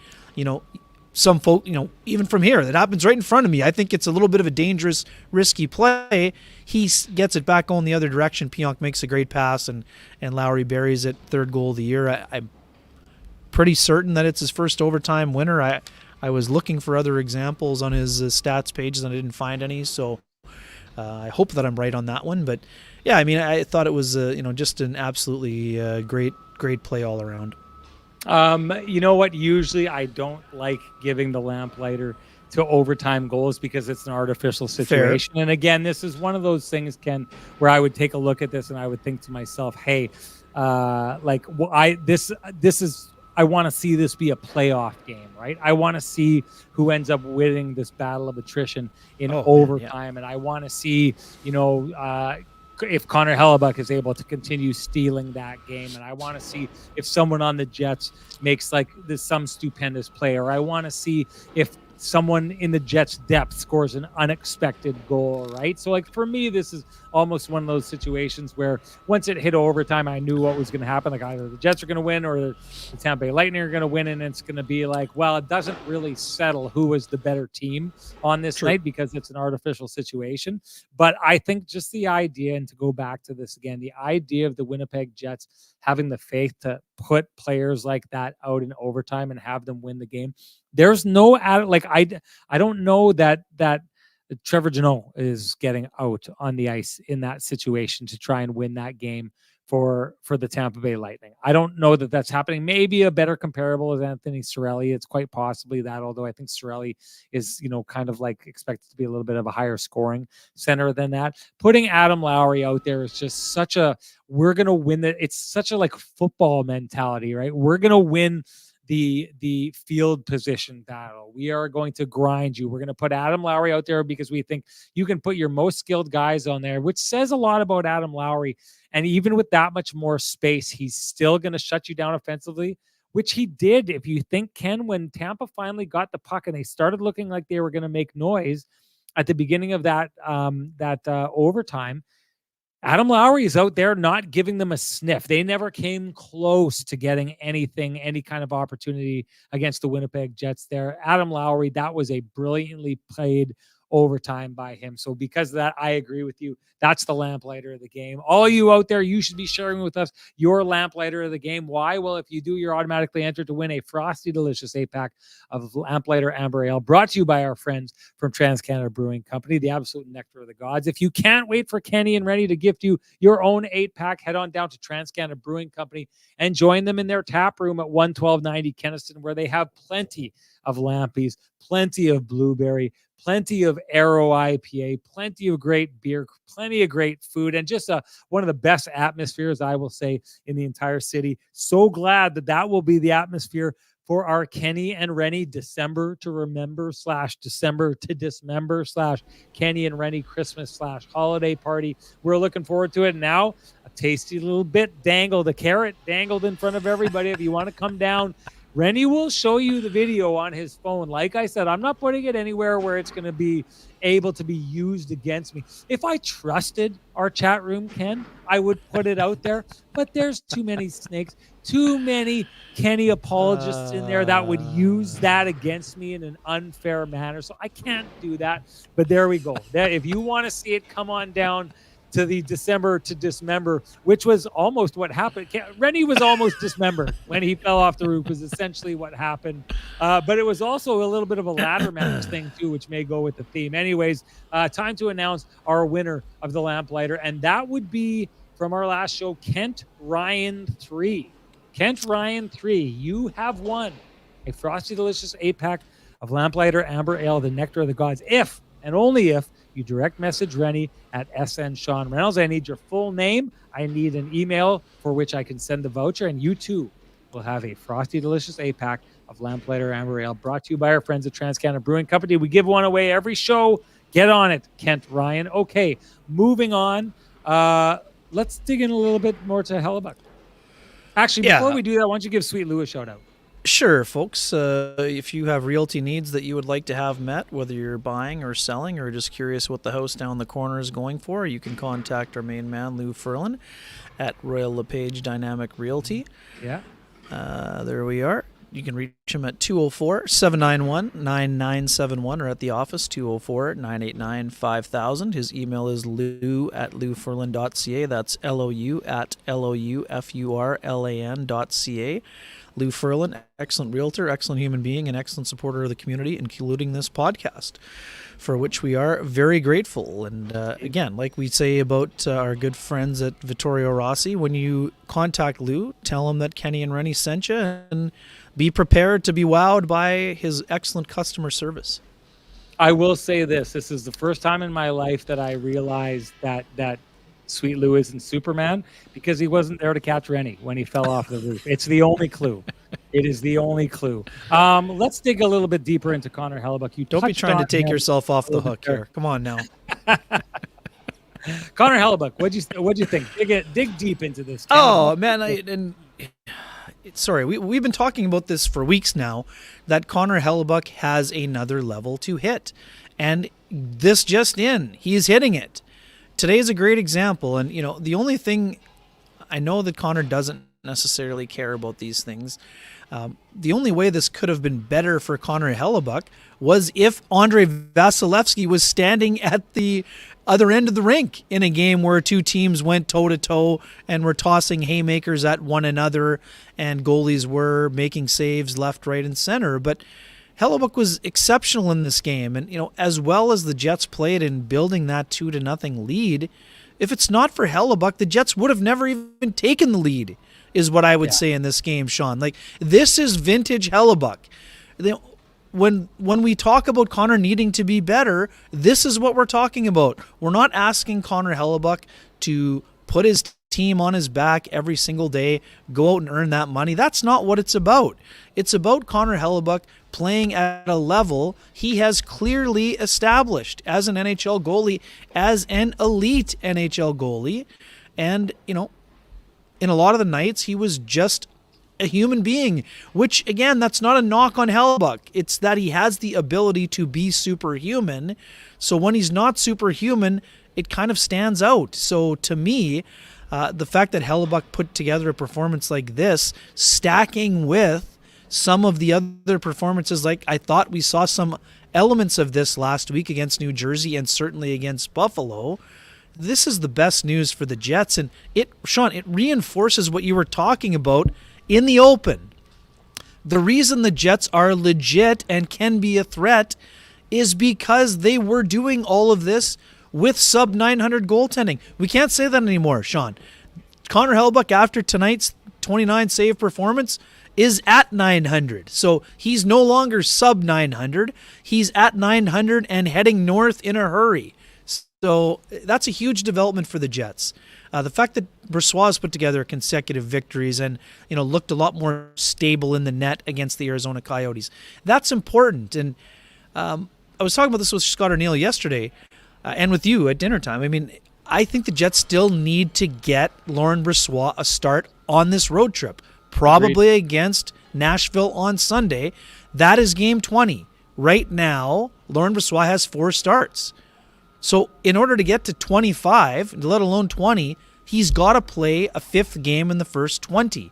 Speaker 2: some folk, even from here, that happens right in front of me. I think it's a little bit of a dangerous, risky play. He gets it back going the other direction. Pionk makes a great pass, and Lowry buries it. Third goal of the year. I'm pretty certain that it's his first overtime winner. I was looking for other examples on his stats pages, and I didn't find any. So I hope that I'm right on that one. But yeah, I mean, I thought it was just an absolutely great play all around.
Speaker 1: You know what? Usually I don't like giving the Lamplighter to overtime goals because it's an artificial situation. Fair. And again, this is one of those things, Ken, where I would take a look at this and I would think to myself, hey, I want to see this be a playoff game, right? I want to see who ends up winning this battle of attrition in overtime. Yeah. And I want to see, if Connor Hellebuck is able to continue stealing that game. And I want to see if someone on the Jets makes some stupendous play, or I want to see if someone in the Jets depth scores an unexpected goal, right? So for me, this is almost one of those situations where once it hit overtime, I knew what was going to happen. Either the Jets are going to win or the Tampa Bay Lightning are going to win. And it's going to be it doesn't really settle who was the better team on this night because it's an artificial situation. But I think just the idea, and to go back to this again, the idea of the Winnipeg Jets having the faith to put players like that out in overtime and have them win the game. There's no I don't know that Trevor Janot is getting out on the ice in that situation to try and win that game for the Tampa Bay Lightning. I don't know that that's happening. Maybe a better comparable is Anthony Cirelli. It's quite possibly that, although I think Cirelli is, kind of expected to be a little bit of a higher scoring center than that. Putting Adam Lowry out there is just such a, we're going to win it. It's such a football mentality, right? We're going to win the field position battle. We are going to grind you. We're going to put Adam Lowry out there because we think you can put your most skilled guys on there, which says a lot about Adam Lowry. And even with that much more space, he's still going to shut you down offensively, which he did. If you think, Ken, when Tampa finally got the puck and they started looking like they were going to make noise at the beginning of that overtime, Adam Lowry is out there not giving them a sniff. They never came close to getting anything, any kind of opportunity against the Winnipeg Jets there. Adam Lowry, that was a brilliantly played overtime by him. So because of that, I agree with you. That's the Lamplighter of the game. All you out there, you should be sharing with us your Lamplighter of the game. Why? Well, if you do, you're automatically entered to win a frosty, delicious 8-pack of Lamplighter Amber Ale, brought to you by our friends from Trans-Canada Brewing Company, the absolute nectar of the gods. If you can't wait for Kenny and Renny to gift you your own 8-pack, head on down to Trans-Canada Brewing Company and join them in their tap room at 11290 Kenniston, where they have plenty of Lampies, plenty of blueberry, plenty of Arrow IPA, plenty of great beer, plenty of great food, and just one of the best atmospheres, I will say, in the entire city. So glad that will be the atmosphere for our Kenny and Renny December to remember / December to dismember / Kenny and Renny Christmas / holiday party. We're looking forward to it. Now, a tasty little bit dangled, a carrot dangled in front of everybody. If you want to come down, Renny will show you the video on his phone. Like I said, I'm not putting it anywhere where it's going to be able to be used against me. If I trusted our chat room, Ken, I would put it out there. But there's too many snakes, too many Kenny apologists in there that would use that against me in an unfair manner. So I can't do that. But there we go. If you want to see it, come on down to the December to dismember, which was almost what happened. Renny was almost dismembered when he fell off the roof, was essentially what happened. But it was also a little bit of a ladder match thing too, which may go with the theme. Anyways, time to announce our winner of the Lamplighter, and that would be from our last show, Kent Ryan 3. Kent Ryan 3, you have won a frosty, delicious 8-pack of Lamplighter Amber Ale, the nectar of the gods, if and only if you direct message Renny at SN Sean Reynolds. I need your full name. I need an email for which I can send the voucher, and you too will have a frosty, delicious 8-pack of Lamplighter Amber Ale, brought to you by our friends at Trans-Canada Brewing Company. We give one away every show. Get on it, Kent Ryan. Okay, moving on. Let's dig in a little bit more to Hellebuck. Actually, before we do that, why don't you give Sweet Lou a shout out?
Speaker 2: Sure, folks. If you have realty needs that you would like to have met, whether you're buying or selling or just curious what the house down the corner is going for, you can contact our main man, Lou Furlan, at Royal LePage Dynamic Realty.
Speaker 1: Yeah.
Speaker 2: There we are. You can reach him at 204-791-9971 or at the office, 204-989-5000. His email is lou@loufurlan.ca. That's LOU@LOUFURLAN.ca. Lou Furlan, excellent realtor, excellent human being, and excellent supporter of the community, including this podcast, for which we are very grateful. And again, like we say about our good friends at Vittorio Rossi, when you contact Lou, tell him that Kenny and Renny sent you, and be prepared to be wowed by his excellent customer service.
Speaker 1: I will say this. This is the first time in my life that I realized that Sweet Lou isn't Superman, because he wasn't there to catch Renny when he fell off the roof. It's the only clue. It is the only clue. Let's dig a little bit deeper into Connor Hellebuck. You
Speaker 2: don't be trying to take yourself off the hook here. Come on now.
Speaker 1: Connor Hellebuck, what'd you think? Dig deep into this.
Speaker 2: Oh man, sorry, we've been talking about this for weeks now, that Connor Hellebuck has another level to hit, and this just in, he's hitting it. Today's a great example, and the only thing, I know that Connor doesn't necessarily care about these things. The only way this could have been better for Connor Hellebuck was if Andrei Vasilevsky was standing at the other end of the rink in a game where two teams went toe-to-toe and were tossing haymakers at one another, and goalies were making saves left, right, and center. But Hellebuck was exceptional in this game, and as well as the Jets played in building that 2-0 lead, if it's not for Hellebuck, the Jets would have never even taken the lead, is what I would say in this game, Sean. Like, this is vintage Hellebuck. When we talk about Connor needing to be better, this is what we're talking about. We're not asking Connor Hellebuck to put his team on his back every single day, go out and earn that money. That's not what it's about. It's about Connor Hellebuck playing at a level he has clearly established as an NHL goalie, as an elite NHL goalie. And, in a lot of the nights, he was just a human being, which, again, that's not a knock on Hellebuck. It's that he has the ability to be superhuman. So when he's not superhuman, it kind of stands out. So to me, the fact that Hellebuck put together a performance like this, stacking with some of the other performances. Like I thought we saw some elements of this last week against New Jersey and certainly against Buffalo. This is the best news for the Jets, and Sean, it reinforces what you were talking about in the open. The reason the Jets are legit and can be a threat is because they were doing all of this with sub 900 goaltending. We can't say that anymore, Sean. Connor Hellebuyck, after tonight's 29 save performance, is at 900. So he's no longer sub 900. He's at 900 and heading north in a hurry. So that's a huge development for the Jets. The fact that Brossoit has put together consecutive victories and looked a lot more stable in the net against the Arizona Coyotes, that's important. And I was talking about this with Scott Arniel yesterday and with you at dinner time. I mean, I think the Jets still need to get Laurent Brossoit a start on this road trip, probably Agreed. Against Nashville on Sunday. That is game 20. Right now, Laurent Brossoit has 4 starts. So in order to get to 25, let alone 20, he's got to play a 5th game in the first 20.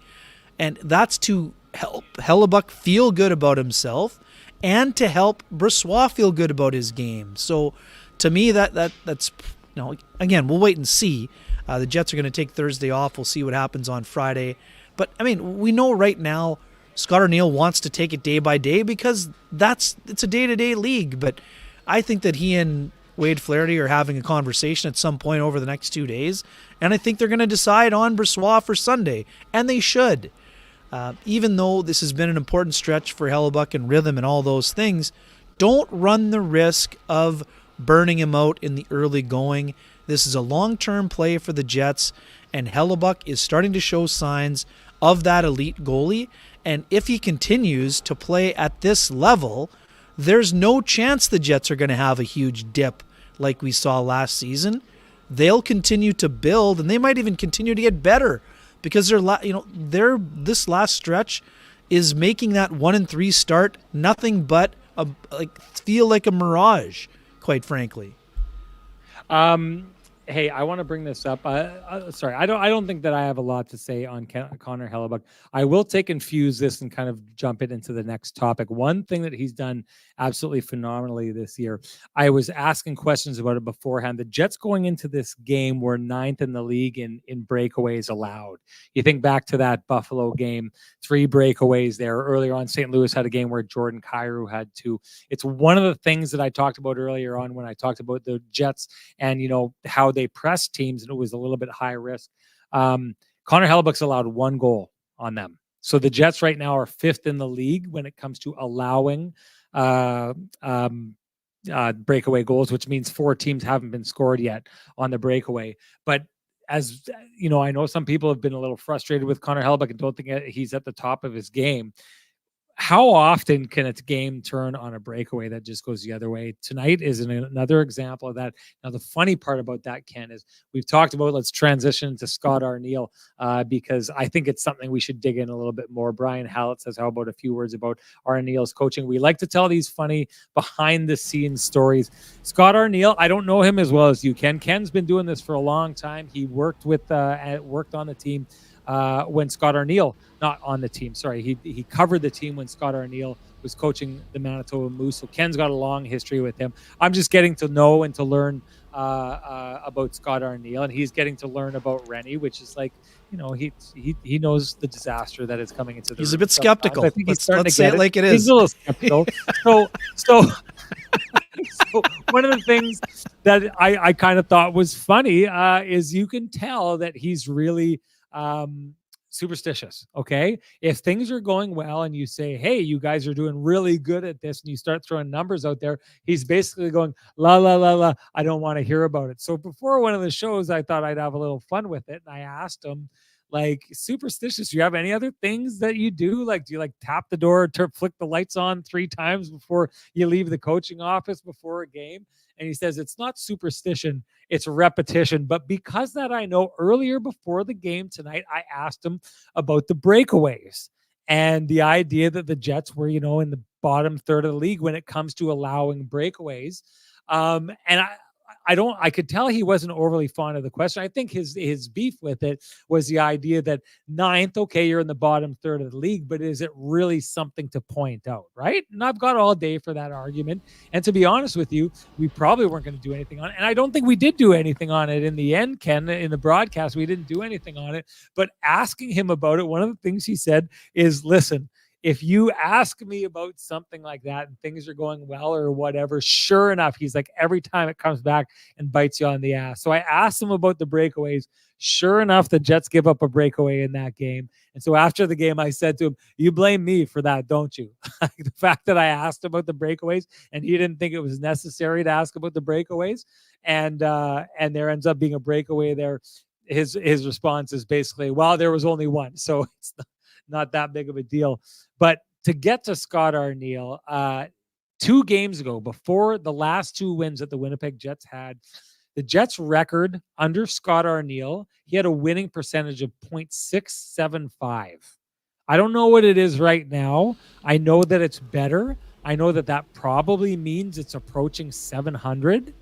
Speaker 2: And that's to help Hellebuyck feel good about himself and to help Brossoit feel good about his game. So to me, that's again, we'll wait and see. The Jets are going to take Thursday off. We'll see what happens on Friday. But, I mean, we know right now Scott Arniel wants to take it day by day because it's a day-to-day league. But I think that he and Wade Flaherty are having a conversation at some point over the next 2 days, and I think they're going to decide on Brossoit for Sunday, and they should. Even though this has been an important stretch for Hellebuyck and rhythm and all those things, don't run the risk of burning him out in the early going. This is a long-term play for the Jets, and Hellebuyck is starting to show signs of that elite goalie, and if he continues to play at this level, there's no chance the Jets are going to have a huge dip like we saw last season. They'll continue to build, and they might even continue to get better because this last stretch is making that 1-3 start nothing but feel like a mirage, quite frankly.
Speaker 1: Hey, I want to bring this up. Sorry, I don't think that I have a lot to say on Connor Hellebuyck. I will take and fuse this and kind of jump it into the next topic. One thing that he's done absolutely phenomenally this year, I was asking questions about it beforehand. The Jets going into this game were 9th in the league in breakaways allowed. You think back to that Buffalo game, 3 breakaways there. Earlier on, St. Louis had a game where Jordan Kyrou had 2. It's one of the things that I talked about earlier on when I talked about the Jets and how they press teams, and it was a little bit high risk. Connor Hellebuyck's allowed 1 goal on them. So the Jets right now are 5th in the league when it comes to allowing breakaway goals, which means 4 teams haven't been scored yet on the breakaway. But as I know some people have been a little frustrated with Connor Hellebuyck and don't think he's at the top of his game. How often can a game turn on a breakaway that just goes the other way? Tonight is another example of that. Now, the funny part about that, Ken, is we've talked about, let's transition to Scott Arniel because I think it's something we should dig in a little bit more. Brian Hallett says, how about a few words about Arniel's coaching? We like to tell these funny behind-the-scenes stories. Scott Arniel, I don't know him as well as you, Ken. Ken's been doing this for a long time. He worked on the team when Scott Arniel, not on the team, sorry, he covered the team when Scott Arniel was coaching the Manitoba Moose. So Ken's got a long history with him. I'm just getting to know and to learn about Scott Arniel, and he's getting to learn about Renny, which is like, he knows the disaster that is coming into the
Speaker 2: He's a bit skeptical.
Speaker 1: I think he's starting
Speaker 2: let's
Speaker 1: to get
Speaker 2: say it like it is.
Speaker 1: He's a little skeptical. So one of the things that I kind of thought was funny is you can tell that he's really superstitious. Okay, if things are going well and you say, hey, you guys are doing really good at this, and you start throwing numbers out there, he's basically going, la la la la, I don't want to hear about it. So before one of the shows, I thought I'd have a little fun with it, and I asked him, like, superstitious, do you have any other things that you do? Like, do you tap the door to flick the lights on 3 times before you leave the coaching office before a game? And he says, it's not superstition, it's repetition. But because that I know, earlier before the game tonight, I asked him about the breakaways and the idea that the Jets were, in the bottom third of the league when it comes to allowing breakaways. And I could tell he wasn't overly fond of the question. I think his beef with it was the idea that ninth, okay, you're in the bottom third of the league, but is it really something to point out, right? And I've got all day for that argument. And to be honest with you, we probably weren't going to do anything on it. And I don't think we did do anything on it in the end, Ken. In the broadcast, we didn't do anything on it. But asking him about it, one of the things he said is, listen, if you ask me about something like that and things are going well or whatever, sure enough, he's like, every time it comes back and bites you on the ass. So I asked him about the breakaways. Sure enough, the Jets give up a breakaway in that game. And so after the game, I said to him, you blame me for that, don't you? The fact that I asked about the breakaways and he didn't think it was necessary to ask about the breakaways. And there ends up being a breakaway there. His response is basically, well, there was only one. So it's not that big of a deal. But to get to Scott Arniel, 2 games ago, before the last 2 wins that the Winnipeg Jets had, the Jets record under Scott Arniel, he had a winning percentage of .675. I don't know what it is right now. I know that it's better. I know that probably means it's approaching 700.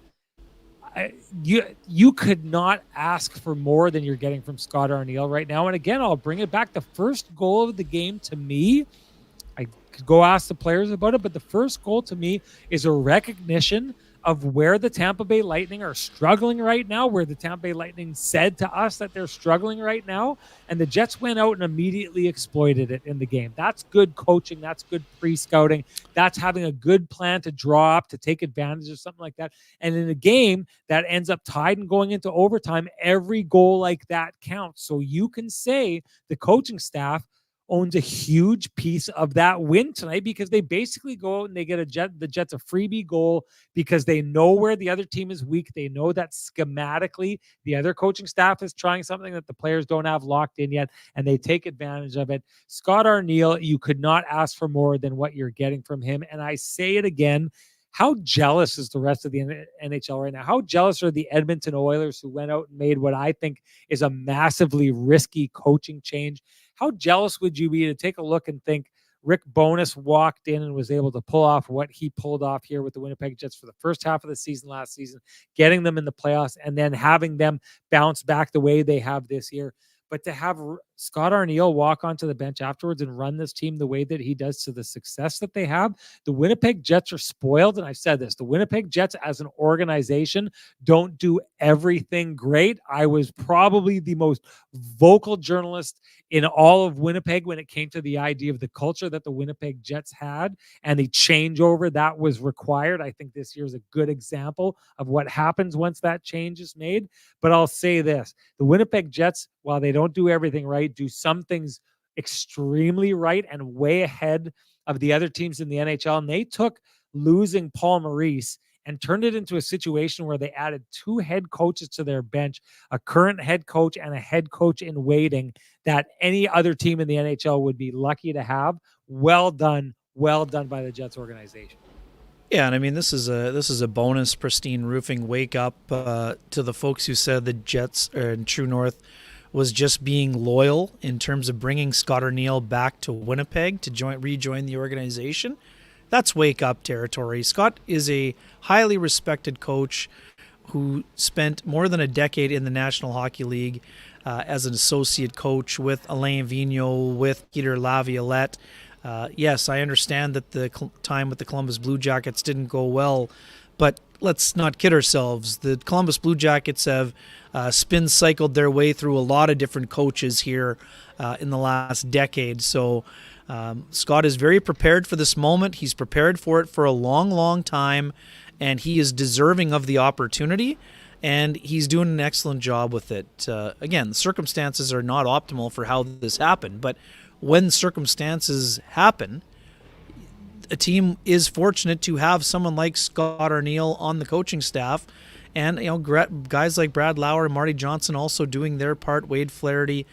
Speaker 1: You could not ask for more than you're getting from Scott Arniel right now. And again, I'll bring it back. The first goal of the game to me, I could go ask the players about it, but the first goal to me is a recognition of where the Tampa Bay Lightning are struggling right now, where the Tampa Bay Lightning said to us that they're struggling right now, and the Jets went out and immediately exploited it in the game. That's good coaching. That's good pre-scouting. That's having a good plan to draw up, to take advantage of something like that. And in a game that ends up tied and going into overtime, every goal like that counts. So you can say the coaching staff owns a huge piece of that win tonight, because they basically go out and they get the Jets a freebie goal because they know where the other team is weak. They know that schematically the other coaching staff is trying something that the players don't have locked in yet, and they take advantage of it. Scott Arniel, you could not ask for more than what you're getting from him. And I say it again, how jealous is the rest of the NHL right now? How jealous are the Edmonton Oilers, who went out and made what I think is a massively risky coaching change? How jealous would you be to take a look and think Rick Bowness walked in and was able to pull off what he pulled off here with the Winnipeg Jets for the first half of the season last season, getting them in the playoffs and then having them bounce back the way they have this year? But to have Scott Arniel walk onto the bench afterwards and run this team the way that he does, to the success that they have, the Winnipeg Jets are spoiled. And I've said this, the Winnipeg Jets as an organization don't do everything great. I was probably the most vocal journalist in all of Winnipeg when it came to the idea of the culture that the Winnipeg Jets had and the changeover that was required. I think this year is a good example of what happens once that change is made. But I'll say this, the Winnipeg Jets, while they don't do everything right, do some things extremely right and way ahead of the other teams in the NHL. And they took losing Paul Maurice and turned it into a situation where they added 2 head coaches to their bench, a current head coach and a head coach in waiting, that any other team in the NHL would be lucky to have. Well done by the Jets organization.
Speaker 2: Yeah, and I mean, this is a bonus pristine roofing wake up to the folks who said the Jets in True North was just being loyal in terms of bringing Scott Arniel back to Winnipeg to rejoin the organization. That's wake up territory. Scott is a highly respected coach who spent more than a decade in the National Hockey League as an associate coach with Alain Vigneault, with Peter Laviolette. Yes, I understand that the time with the Columbus Blue Jackets didn't go well, but let's not kid ourselves. The Columbus Blue Jackets have spin cycled their way through a lot of different coaches here in the last decade. So Scott is very prepared for this moment. He's prepared for it for a long, long time, and he is deserving of the opportunity, and he's doing an excellent job with it. Again, the circumstances are not optimal for how this happened, but when circumstances happen, a team is fortunate to have someone like Scott Arniel on the coaching staff, and guys like Brad Lauer and Marty Johnson also doing their part. Wade Flaherty,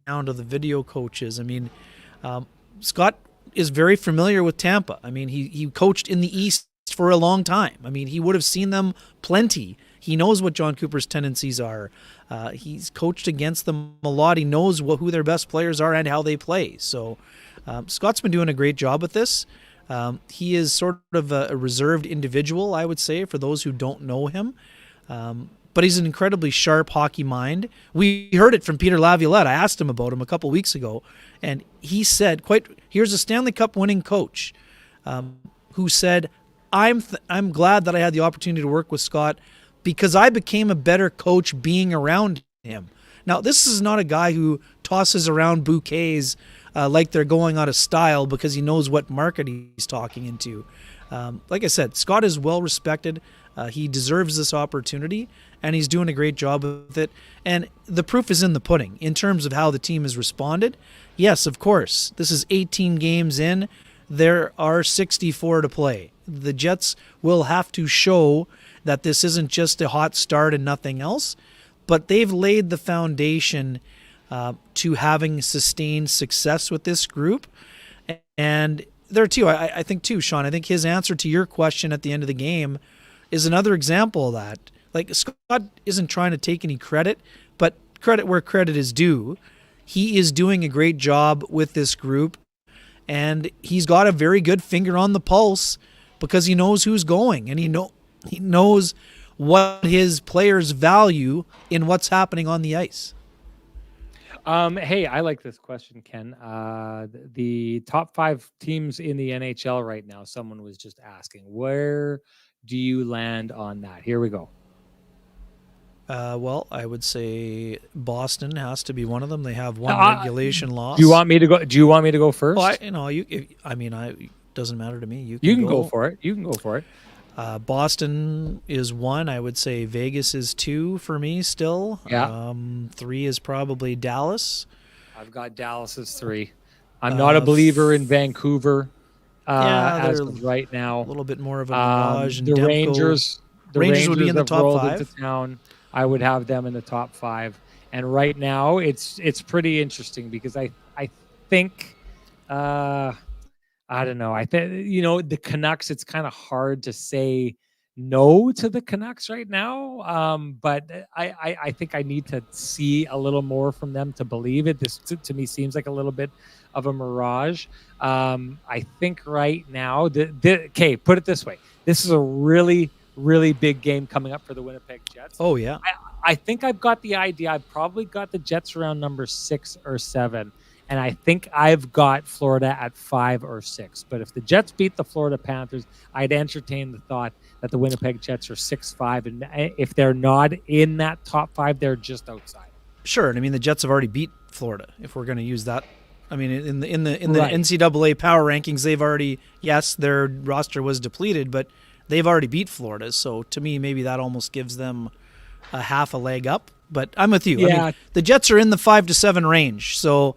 Speaker 2: down to the video coaches. I mean, Scott is very familiar with Tampa. I mean, he coached in the East for a long time. I mean, he would have seen them plenty. He knows what John Cooper's tendencies are. He's coached against them a lot. He knows who their best players are and how they play. So Scott's been doing a great job with this. He is sort of a reserved individual, I would say, for those who don't know him. But he's an incredibly sharp hockey mind. We heard it from Peter Laviolette. I asked him about him a couple weeks ago, and he said, here's a Stanley Cup winning coach who said, I'm glad that I had the opportunity to work with Scott because I became a better coach being around him. Now, this is not a guy who tosses around bouquets like they're going out of style because he knows what market he's talking into. Like I said, Scott is well respected. He deserves this opportunity, and he's doing a great job with it. And the proof is in the pudding in terms of how the team has responded. Yes, of course, this is 18 games in. There are 64 to play. The Jets will have to show that this isn't just a hot start and nothing else, but they've laid the foundation to having sustained success with this group. And there too, I think too, Sean, I think his answer to your question at the end of the game is another example of that. Like, Scott isn't trying to take any credit, but credit where credit is due. He is doing a great job with this group, and he's got a very good finger on the pulse because he knows who's going, and he knows what his players value in what's happening on the ice.
Speaker 1: Hey, I like this question, Ken. The top 5 teams in the NHL right now, someone was just asking, where do you land on that? Here we go.
Speaker 2: Well, I would say Boston has to be one of them. They have one regulation loss.
Speaker 1: Do you want me to go? Do you want me to go first?
Speaker 2: Well, it doesn't matter to me. You
Speaker 1: can go for it. You can go for it.
Speaker 2: Boston is 1. I would say Vegas is 2 for me still.
Speaker 1: Yeah.
Speaker 2: 3 is probably Dallas.
Speaker 1: I've got Dallas as 3. I'm not a believer in Vancouver as of right now.
Speaker 2: A little bit more of a mirage.
Speaker 1: The Rangers. The Rangers
Speaker 2: would be in the top 5.
Speaker 1: Into town. I would have them in the top 5. And right now, it's pretty interesting because I think. I don't know. I think, the Canucks, it's kind of hard to say no to the Canucks right now. But I think I need to see a little more from them to believe it. This to me seems like a little bit of a mirage. I think right now, okay, put it this way. This is a really, really big game coming up for the Winnipeg Jets.
Speaker 2: Oh, yeah.
Speaker 1: I think I've got the idea. I've probably got the Jets around number 6 or 7. And I think I've got Florida at 5 or 6. But if the Jets beat the Florida Panthers, I'd entertain the thought that the Winnipeg Jets are 6-5. And if they're not in that top 5, they're just outside.
Speaker 2: Sure. And I mean, the Jets have already beat Florida, if we're going to use that. I mean, in the
Speaker 1: Right.
Speaker 2: NCAA power rankings, they've already, yes, their roster was depleted, but they've already beat Florida. So to me, maybe that almost gives them a half a leg up. But I'm with you.
Speaker 1: Yeah.
Speaker 2: I mean, the Jets are in the 5 to 7 range. So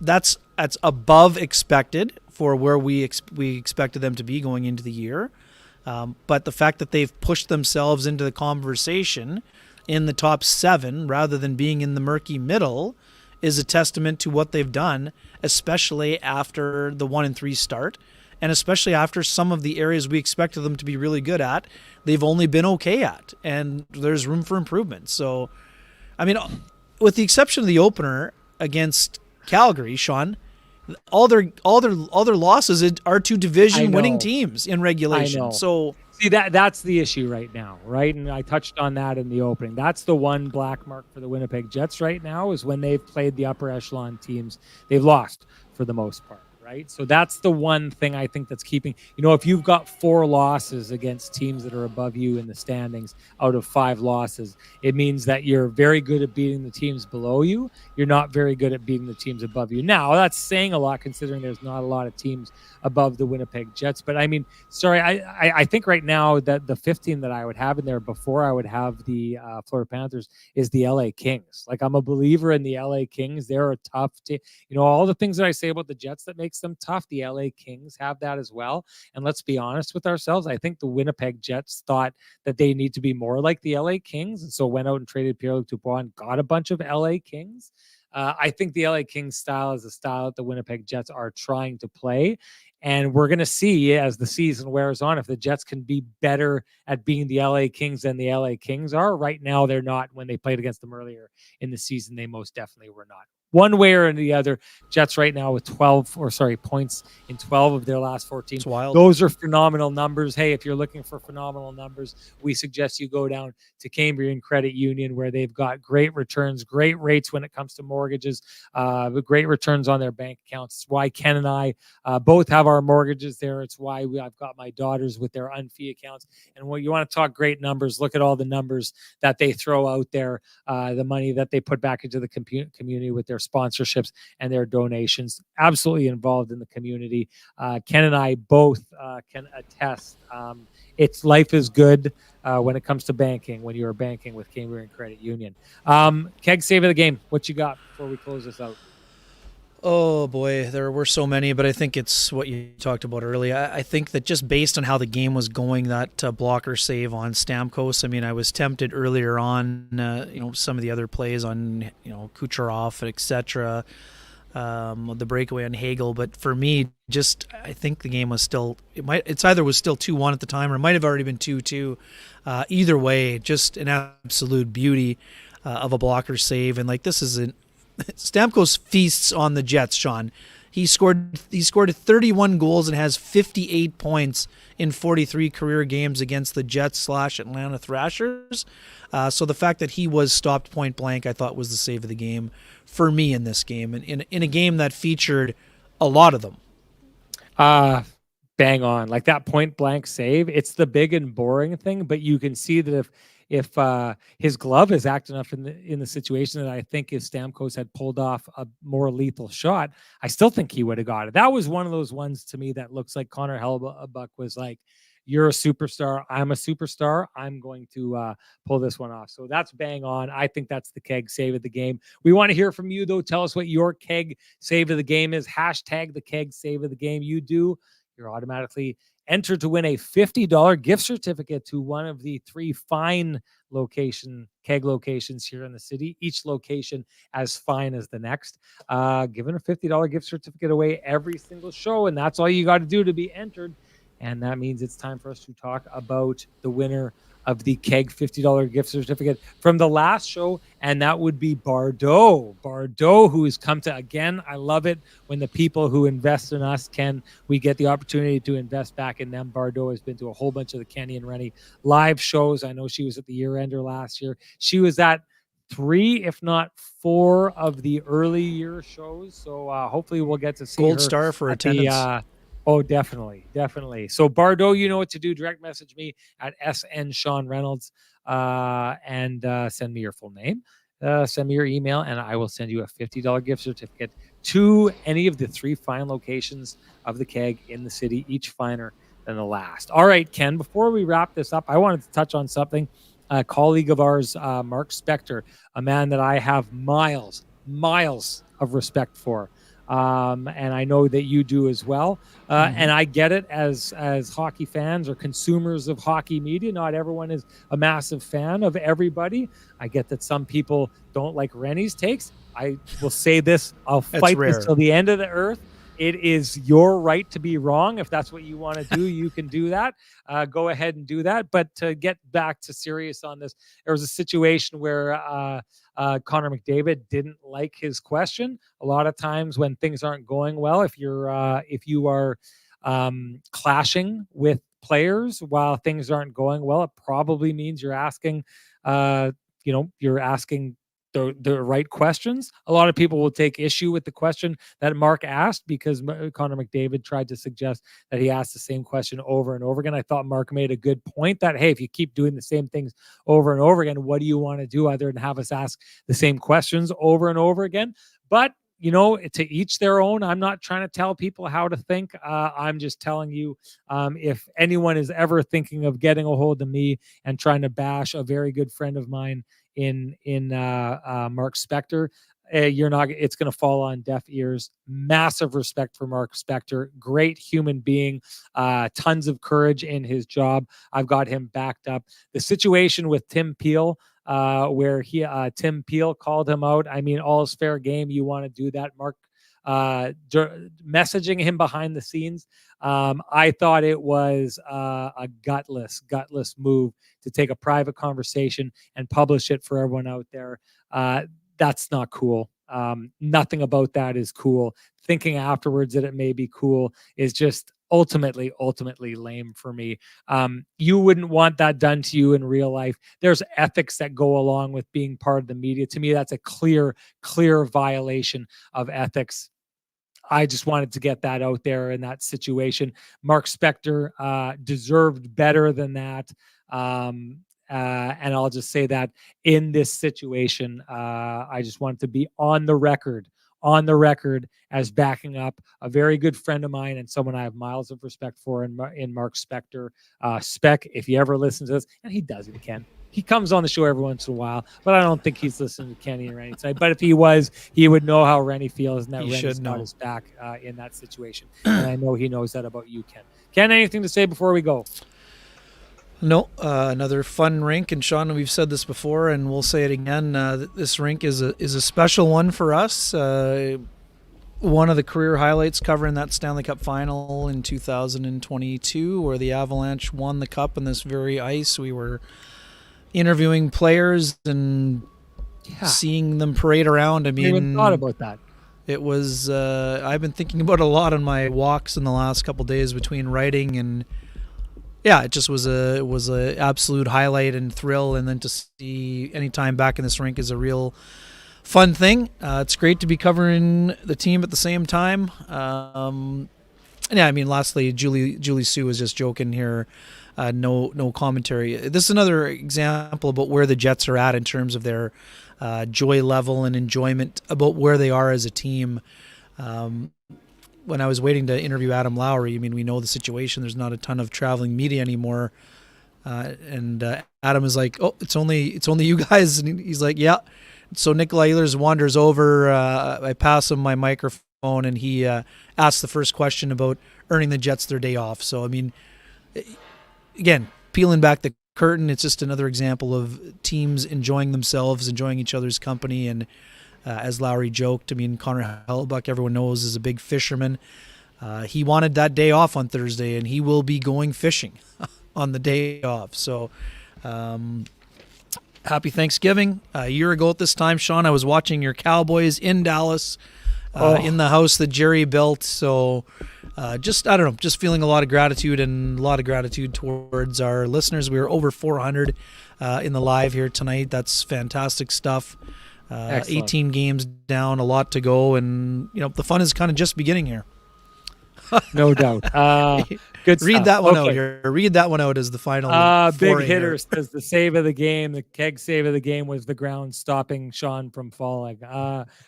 Speaker 2: that's above expected for where we expected them to be going into the year. But the fact that they've pushed themselves into the conversation in the top 7 rather than being in the murky middle is a testament to what they've done, especially after the 1-3 start, and especially after some of the areas we expected them to be really good at, they've only been okay at, and there's room for improvement. So, I mean, with the exception of the opener against Calgary, Sean, all their losses are to division winning teams in regulation.
Speaker 1: I know.
Speaker 2: So
Speaker 1: see, that's the issue right now, right? And I touched on that in the opening. That's the one black mark for the Winnipeg Jets right now is when they've played the upper echelon teams, they've lost for the most part. Right. So that's the one thing I think that's keeping, if you've got 4 losses against teams that are above you in the standings out of 5 losses, it means that you're very good at beating the teams below you. You're not very good at beating the teams above you. Now, that's saying a lot considering there's not a lot of teams above the Winnipeg Jets. But I mean, sorry, I think right now that the 15 that I would have in there before I would have the Florida Panthers is the LA Kings. Like, I'm a believer in the LA Kings. They're a tough team. All the things that I say about the Jets that makes them tough, the LA Kings have that as well. And let's be honest with ourselves. I think the Winnipeg Jets thought that they need to be more like the LA Kings, and so went out and traded Pierre-Luc Dubois and got a bunch of LA Kings. I think the LA Kings style is a style that the Winnipeg Jets are trying to play. And we're going to see as the season wears on if the Jets can be better at being the LA Kings than the LA Kings are. Right now, they're not. When they played against them earlier in the season, they most definitely were not. one way or the other. Jets right now with points in 12 of their last 14.
Speaker 2: It's wild.
Speaker 1: Those are phenomenal numbers. Hey, if you're looking for phenomenal numbers, we suggest you go down to Cambrian Credit Union, where they've got great returns, great rates when it comes to mortgages, great returns on their bank accounts. It's why Ken and I both have our mortgages there. It's why I've got my daughters with their unfee accounts. And when you want to talk great numbers, look at all the numbers that they throw out there, the money that they put back into the community with their sponsorships and their donations. Absolutely involved in the community. Ken and I both can attest. It's life is good when it comes to banking, when you're banking with Cambrian Credit Union. Keg save of the game. What you got before we close this out?
Speaker 2: Oh boy, there were so many, but I think it's what you talked about earlier. I think that just based on how the game was going, that blocker save on Stamkos. I mean, I was tempted earlier on, some of the other plays on, Kucherov, etc. The breakaway on Hagel, but for me, I think the game was still. It's either was still 2-1 at the time, or it might have already been 2-2. Either way, just an absolute beauty of a blocker save, and this is an. Stamkos feasts on the Jets, Sean. He scored 31 goals and has 58 points in 43 career games against the Jets / Atlanta Thrashers. So the fact that he was stopped point blank, I thought was the save of the game for me in this game, and in a game that featured a lot of them.
Speaker 1: Bang on. Like that point blank save, it's the big and boring thing, but you can see that if his glove is acting up in the situation, that I think if Stamkos had pulled off a more lethal shot, I still think he would have got it. That was one of those ones to me that looks like Connor Hellebuyck was like, you're a superstar. I'm a superstar. I'm going to pull this one off. So that's bang on. I think that's the Keg save of the game. We want to hear from you, though. Tell us what your Keg save of the game is. Hashtag the Keg save of the game. You do. You're automatically entered to win a $50 gift certificate to one of the 3 fine Keg locations here in the city, each location as fine as the next. Giving a $50 gift certificate away every single show, and that's all you got to do to be entered. And that means it's time for us to talk about the winner of the Keg $50 gift certificate from the last show, and that would be Bardo. Bardo, who has come to, again, I love it when the people who invest in us we get the opportunity to invest back in them. Bardo has been to a whole bunch of the Kenny and Renny live shows. I know she was at the year-ender last year. She was at 3, if not 4, of the early year shows. So hopefully we'll get to see
Speaker 2: Gold
Speaker 1: her
Speaker 2: star for attendance.
Speaker 1: Oh, definitely. So Bardo, you know what to do. Direct message me at SN Sean Reynolds and send me your full name. Send me your email, and I will send you a $50 gift certificate to any of the 3 fine locations of the Keg in the city, each finer than the last. All right, Ken, before we wrap this up, I wanted to touch on something. A colleague of ours, Mark Spector, a man that I have miles of respect for. And I know that you do as well. And I get it as hockey fans or consumers of hockey media. Not everyone is a massive fan of everybody. I get that some people don't like Rennie's takes. I will say this. I'll fight this till the end of the earth. It is your right to be wrong. If that's what you want to do, you can do that. Go ahead and do that. But to get back to serious on this, there was a situation where Connor McDavid didn't like his question. A lot of times when things aren't going well, if you are clashing with players while things aren't going well, it probably means you're asking the right questions. A lot of people will take issue with the question that Mark asked because Connor McDavid tried to suggest that he asked the same question over and over again. I thought Mark made a good point that, hey, if you keep doing the same things over and over again, what do you want to do other than have us ask the same questions over and over again? But to each their own. I'm not trying to tell people how to think. I'm just telling you, if anyone is ever thinking of getting a hold of me and trying to bash a very good friend of mine in Mark Spector, it's going to fall on deaf ears. Massive respect for Mark Spector. Great human being. Tons of courage in his job. I've got him backed up. The situation with Tim Peel, where Tim Peel called him out. I mean, all is fair game. You want to do that. Mark messaging him behind the scenes. I thought it was a gutless move to take a private conversation and publish it for everyone out there. That's not cool. Nothing about that is cool. Thinking afterwards that it may be cool is just ultimately lame for me. You wouldn't want that done to you in real life. There's ethics that go along with being part of the media. To me, that's a clear violation of ethics. I just wanted to get that out there in that situation. Mark Spector deserved better than that. And I'll just say that in this situation, I just wanted to be on the record as backing up a very good friend of mine and someone I have miles of respect for in Mark Spector. Spec, if you ever listen to this, and he doesn't, Ken. He comes on the show every once in a while, but I don't think he's listening to Kenny and Renny tonight. But if he was, he would know how Renny feels and that Renny's got his back in that situation. And I know he knows that about you, Ken. Ken, anything to say before we go?
Speaker 2: No, another fun rink, and Sean, we've said this before, and we'll say it again. This rink is a special one for us. One of the career highlights covering that Stanley Cup final in 2022, where the Avalanche won the cup on this very ice. We were interviewing players and seeing them parade around. I mean,
Speaker 1: even thought about that.
Speaker 2: It was. I've been thinking about it a lot on my walks in the last couple of days between writing and. Yeah, it just was a absolute highlight and thrill, and then to see any time back in this rink is a real fun thing. It's great to be covering the team at the same time. And yeah, I mean, lastly, Julie Sue was just joking here. No commentary. This is another example about where the Jets are at in terms of their joy level and enjoyment about where they are as a team. When I was waiting to interview Adam Lowry, I mean, we know the situation. There's not a ton of traveling media anymore. And Adam is like, "Oh, it's only you guys." And he's like, "Yeah." So Nikolai Ehlers wanders over. I pass him my microphone, and he asks the first question about earning the Jets their day off. So, I mean, again, peeling back the curtain, it's just another example of teams enjoying themselves, enjoying each other's company, and as Lowry joked, I mean, Connor Hellebuck, everyone knows, is a big fisherman. He wanted that day off on Thursday, and he will be going fishing on the day off. So happy Thanksgiving. A year ago at this time, Sean, I was watching your Cowboys in Dallas in the house that Jerry built. So I don't know, just feeling a lot of gratitude and a lot of gratitude towards our listeners. We were over 400 in the live here tonight. That's fantastic stuff. 18 games down, a lot to go, and the fun is kind of just beginning here.
Speaker 1: No doubt. Good
Speaker 2: Read
Speaker 1: stuff.
Speaker 2: that one out here. Read that one out as the final.
Speaker 1: Big hitters says the save of the game, the keg save of the game was the ground stopping Sean from falling.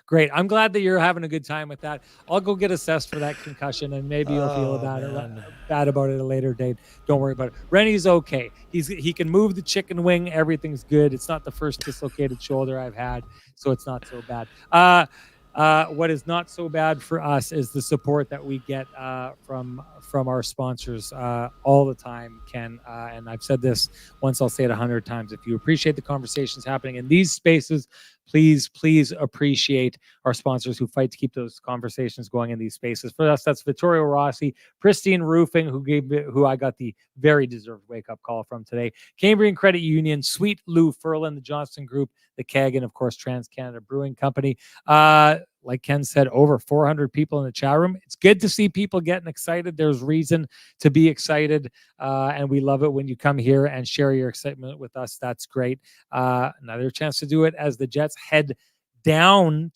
Speaker 1: Great. I'm glad that you're having a good time with that. I'll go get assessed for that concussion, and maybe you'll feel bad about it at a later date. Don't worry about it. Rennie's okay. He can move the chicken wing. Everything's good. It's not the first dislocated shoulder I've had, so it's not so bad. What is not so bad for us is the support that we get from our sponsors all the time, Ken. And I've said this once, I'll say it 100 times. If you appreciate the conversations happening in these spaces, please appreciate our sponsors who fight to keep those conversations going in these spaces. For us, that's Vittorio Rossi, Pristine Roofing, who I got the very deserved wake-up call from today, Cambrian Credit Union, Sweet Lou Furlan, the Johnson Group, the Keg, and of course, Trans-Canada Brewing Company. Like Ken said, over 400 people in the chat room. It's good to see people getting excited. There's reason to be excited, and we love it when you come here and share your excitement with us. That's great. Another chance to do it as the Jets head down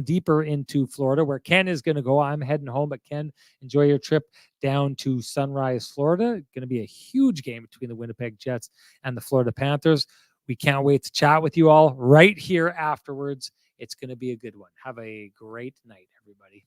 Speaker 1: deeper into Florida, where Ken is going to go. I'm heading home, but Ken, enjoy your trip down to Sunrise, Florida. Going to be a huge game between the Winnipeg Jets and the Florida Panthers. We can't wait to chat with you all right here afterwards. It's going to be a good one. Have a great night, everybody.